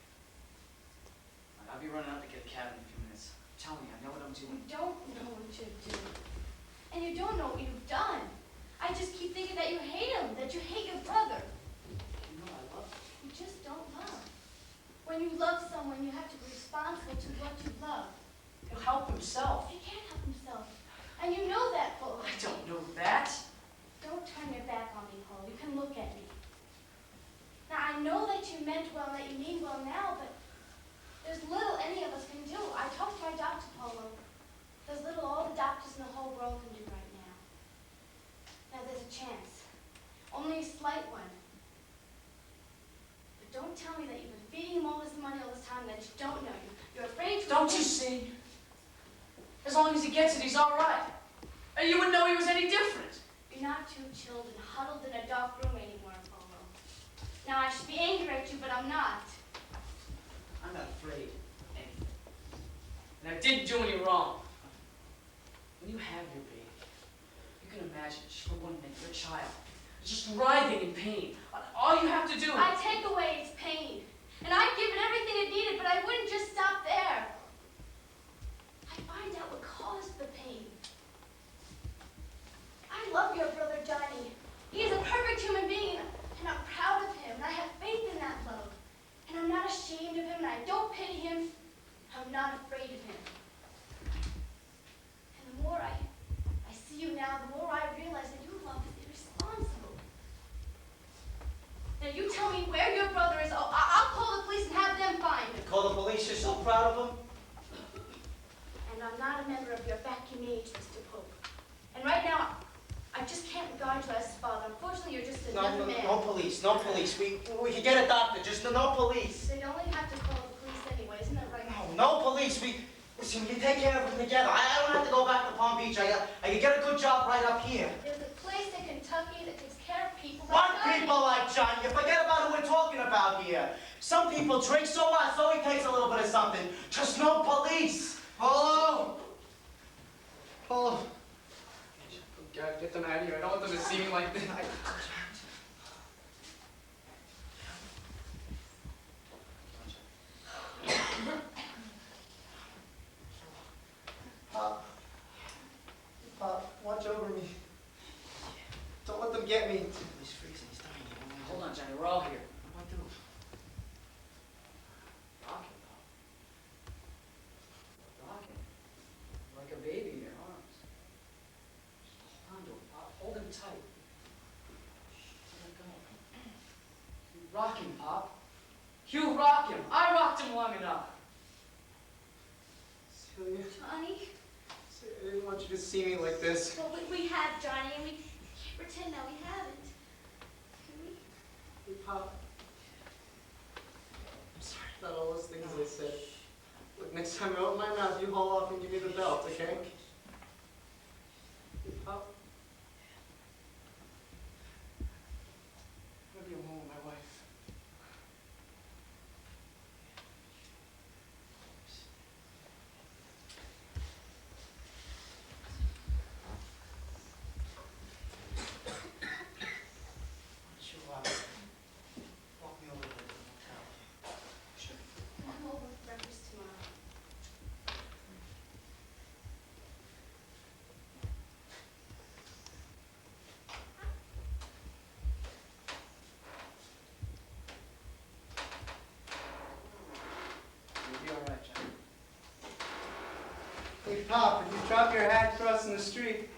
All right, I'll be running out to get a cab in a few minutes. Tell me, I know what I'm You doing. don't know what you're doing. And you don't know what you've done. I just keep thinking that you hate him, that you hate your brother. You know I love him. You just don't love. When you love someone, you have to be responsible to what you love. He'll help himself. He can't help himself. And you know that, Paul. I don't know that. Don't turn your back on me, Paul. You can look at me. Now, I know that you meant well and that you mean well now, but there's little any of us can do. I talked to my doctor, Polo. There's little all the doctors in the whole world can do right now. Now, there's a chance. Only a slight one. But don't tell me that you've been feeding him all this money all this time, that you don't know you. You're afraid to... Don't you see? As long as he gets it, he's all right. And you wouldn't know he was any different. You're not 2 children huddled in a dark room anymore, Polo. Now, I should be angry at you, but I'm not. I'm not afraid of anything. And I didn't do any wrong. When you have your baby, you can imagine, just for 1 minute, your child is just writhing in pain. All you have to do... I take away its pain. And I'd give it everything it needed, but I wouldn't just stop there. I'd find out what caused the pain. I love your brother, Johnny. He is a perfect human being, and I'm proud of him, and I have faith in that love. And I'm not ashamed of him, and I don't pity him. I'm not afraid of him. And the more I see you now, the more I realize that your love is irresponsible. Now you tell me where your brother is. Oh, I'll call the police and have them find him. Call the police, you're so proud of him? And I'm not a member of your vacuum age, Mr. Pope. And right now, I just can't regard you as father. Unfortunately, you're just another man. No police, no police. We can get a doctor, just no police. They'd only have to call the police anyway, isn't that right? No police. Listen, we can take care of them together. I don't have to go back to Palm Beach. I can get a good job right up here. There's a place in Kentucky that takes care of people What people like, Johnny? You forget about who we're talking about here. Some people drink so much, so he takes a little bit of something. Just no police. Polo! Polo. God, get them out of here. I don't want them to see me like this. Pop. Pop, watch over me. Don't let them get me. He's freezing, he's dying. Hold on, Johnny, we're all here. What do I do? Rock him, Pop. Rock him. Like a baby in your arms. Just hold on to him, Pop. Hold him tight. Let go. You rock him, Pop. You rock him. I rocked him long enough. Celia, Johnny? Celia, I didn't want you to see me like this. Well, we have, Johnny, and we can't pretend that we haven't. Can we? Hey, Pop. I'm sorry about all those things I said. Look, next time I open my mouth, you haul off and give me the belt, okay? Hey, Pop. I'm gonna be alone with my wife. Why don't you walk me over to the motel? Sure. I'm over for breakfast tomorrow. You'll be all right, John. Hey, Pop, if you drop your hat crossing the street.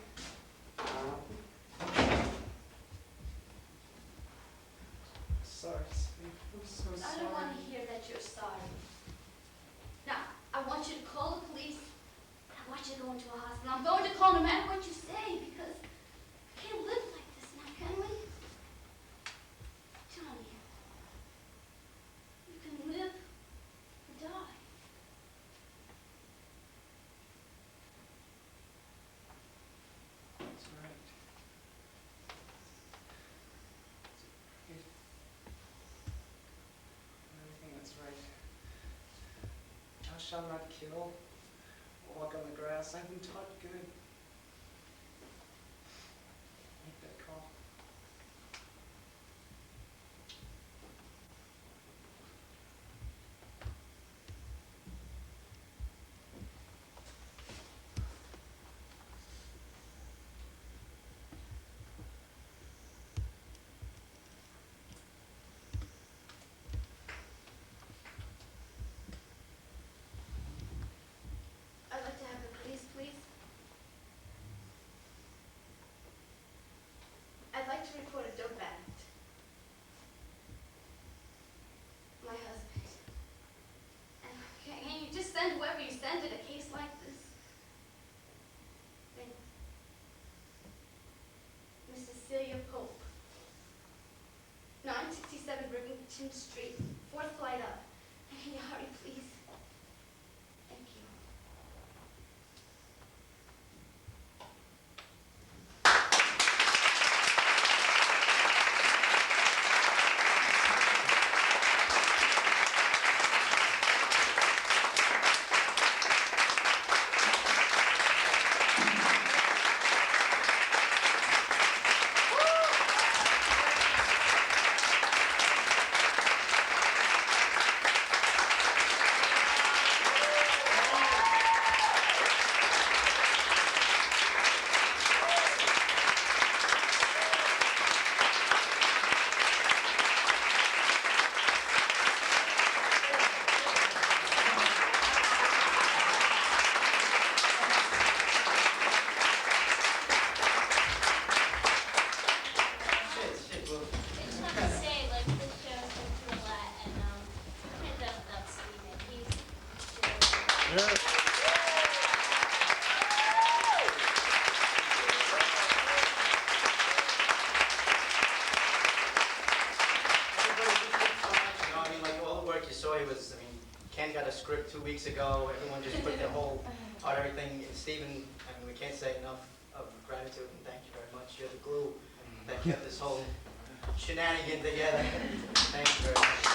Sorry, Steve. I'm so I sorry. don't want to hear that you're sorry. Now, I want you to call the police. I want you to go into a hospital. I'm going to call no matter what you say because we can't live like this now, can we? Johnny, you can live or die. That's right. Everything that's right. Thou shalt not kill, walk on the grass. I've been taught good. Make that call. I'd like to have the police, please. I'd like to report a dope addict. My husband. And can you just send whoever you send in a case like this? Thank Miss Cecilia Pope. 967 Rivington Street, 4th flight up. And can you hurry, please? Thank you. Shit, well, It's not to say, like, this show's been through a lot, and, it doesn't help Steven. He's I mean, like, all the work you saw, he was, I mean, Ken got a script 2 weeks ago, everyone just put their whole heart, everything, and Stephen, I mean, we can't say enough of gratitude, and thank you very much, you're the glue that kept this whole shenanigan together. Thank you very much.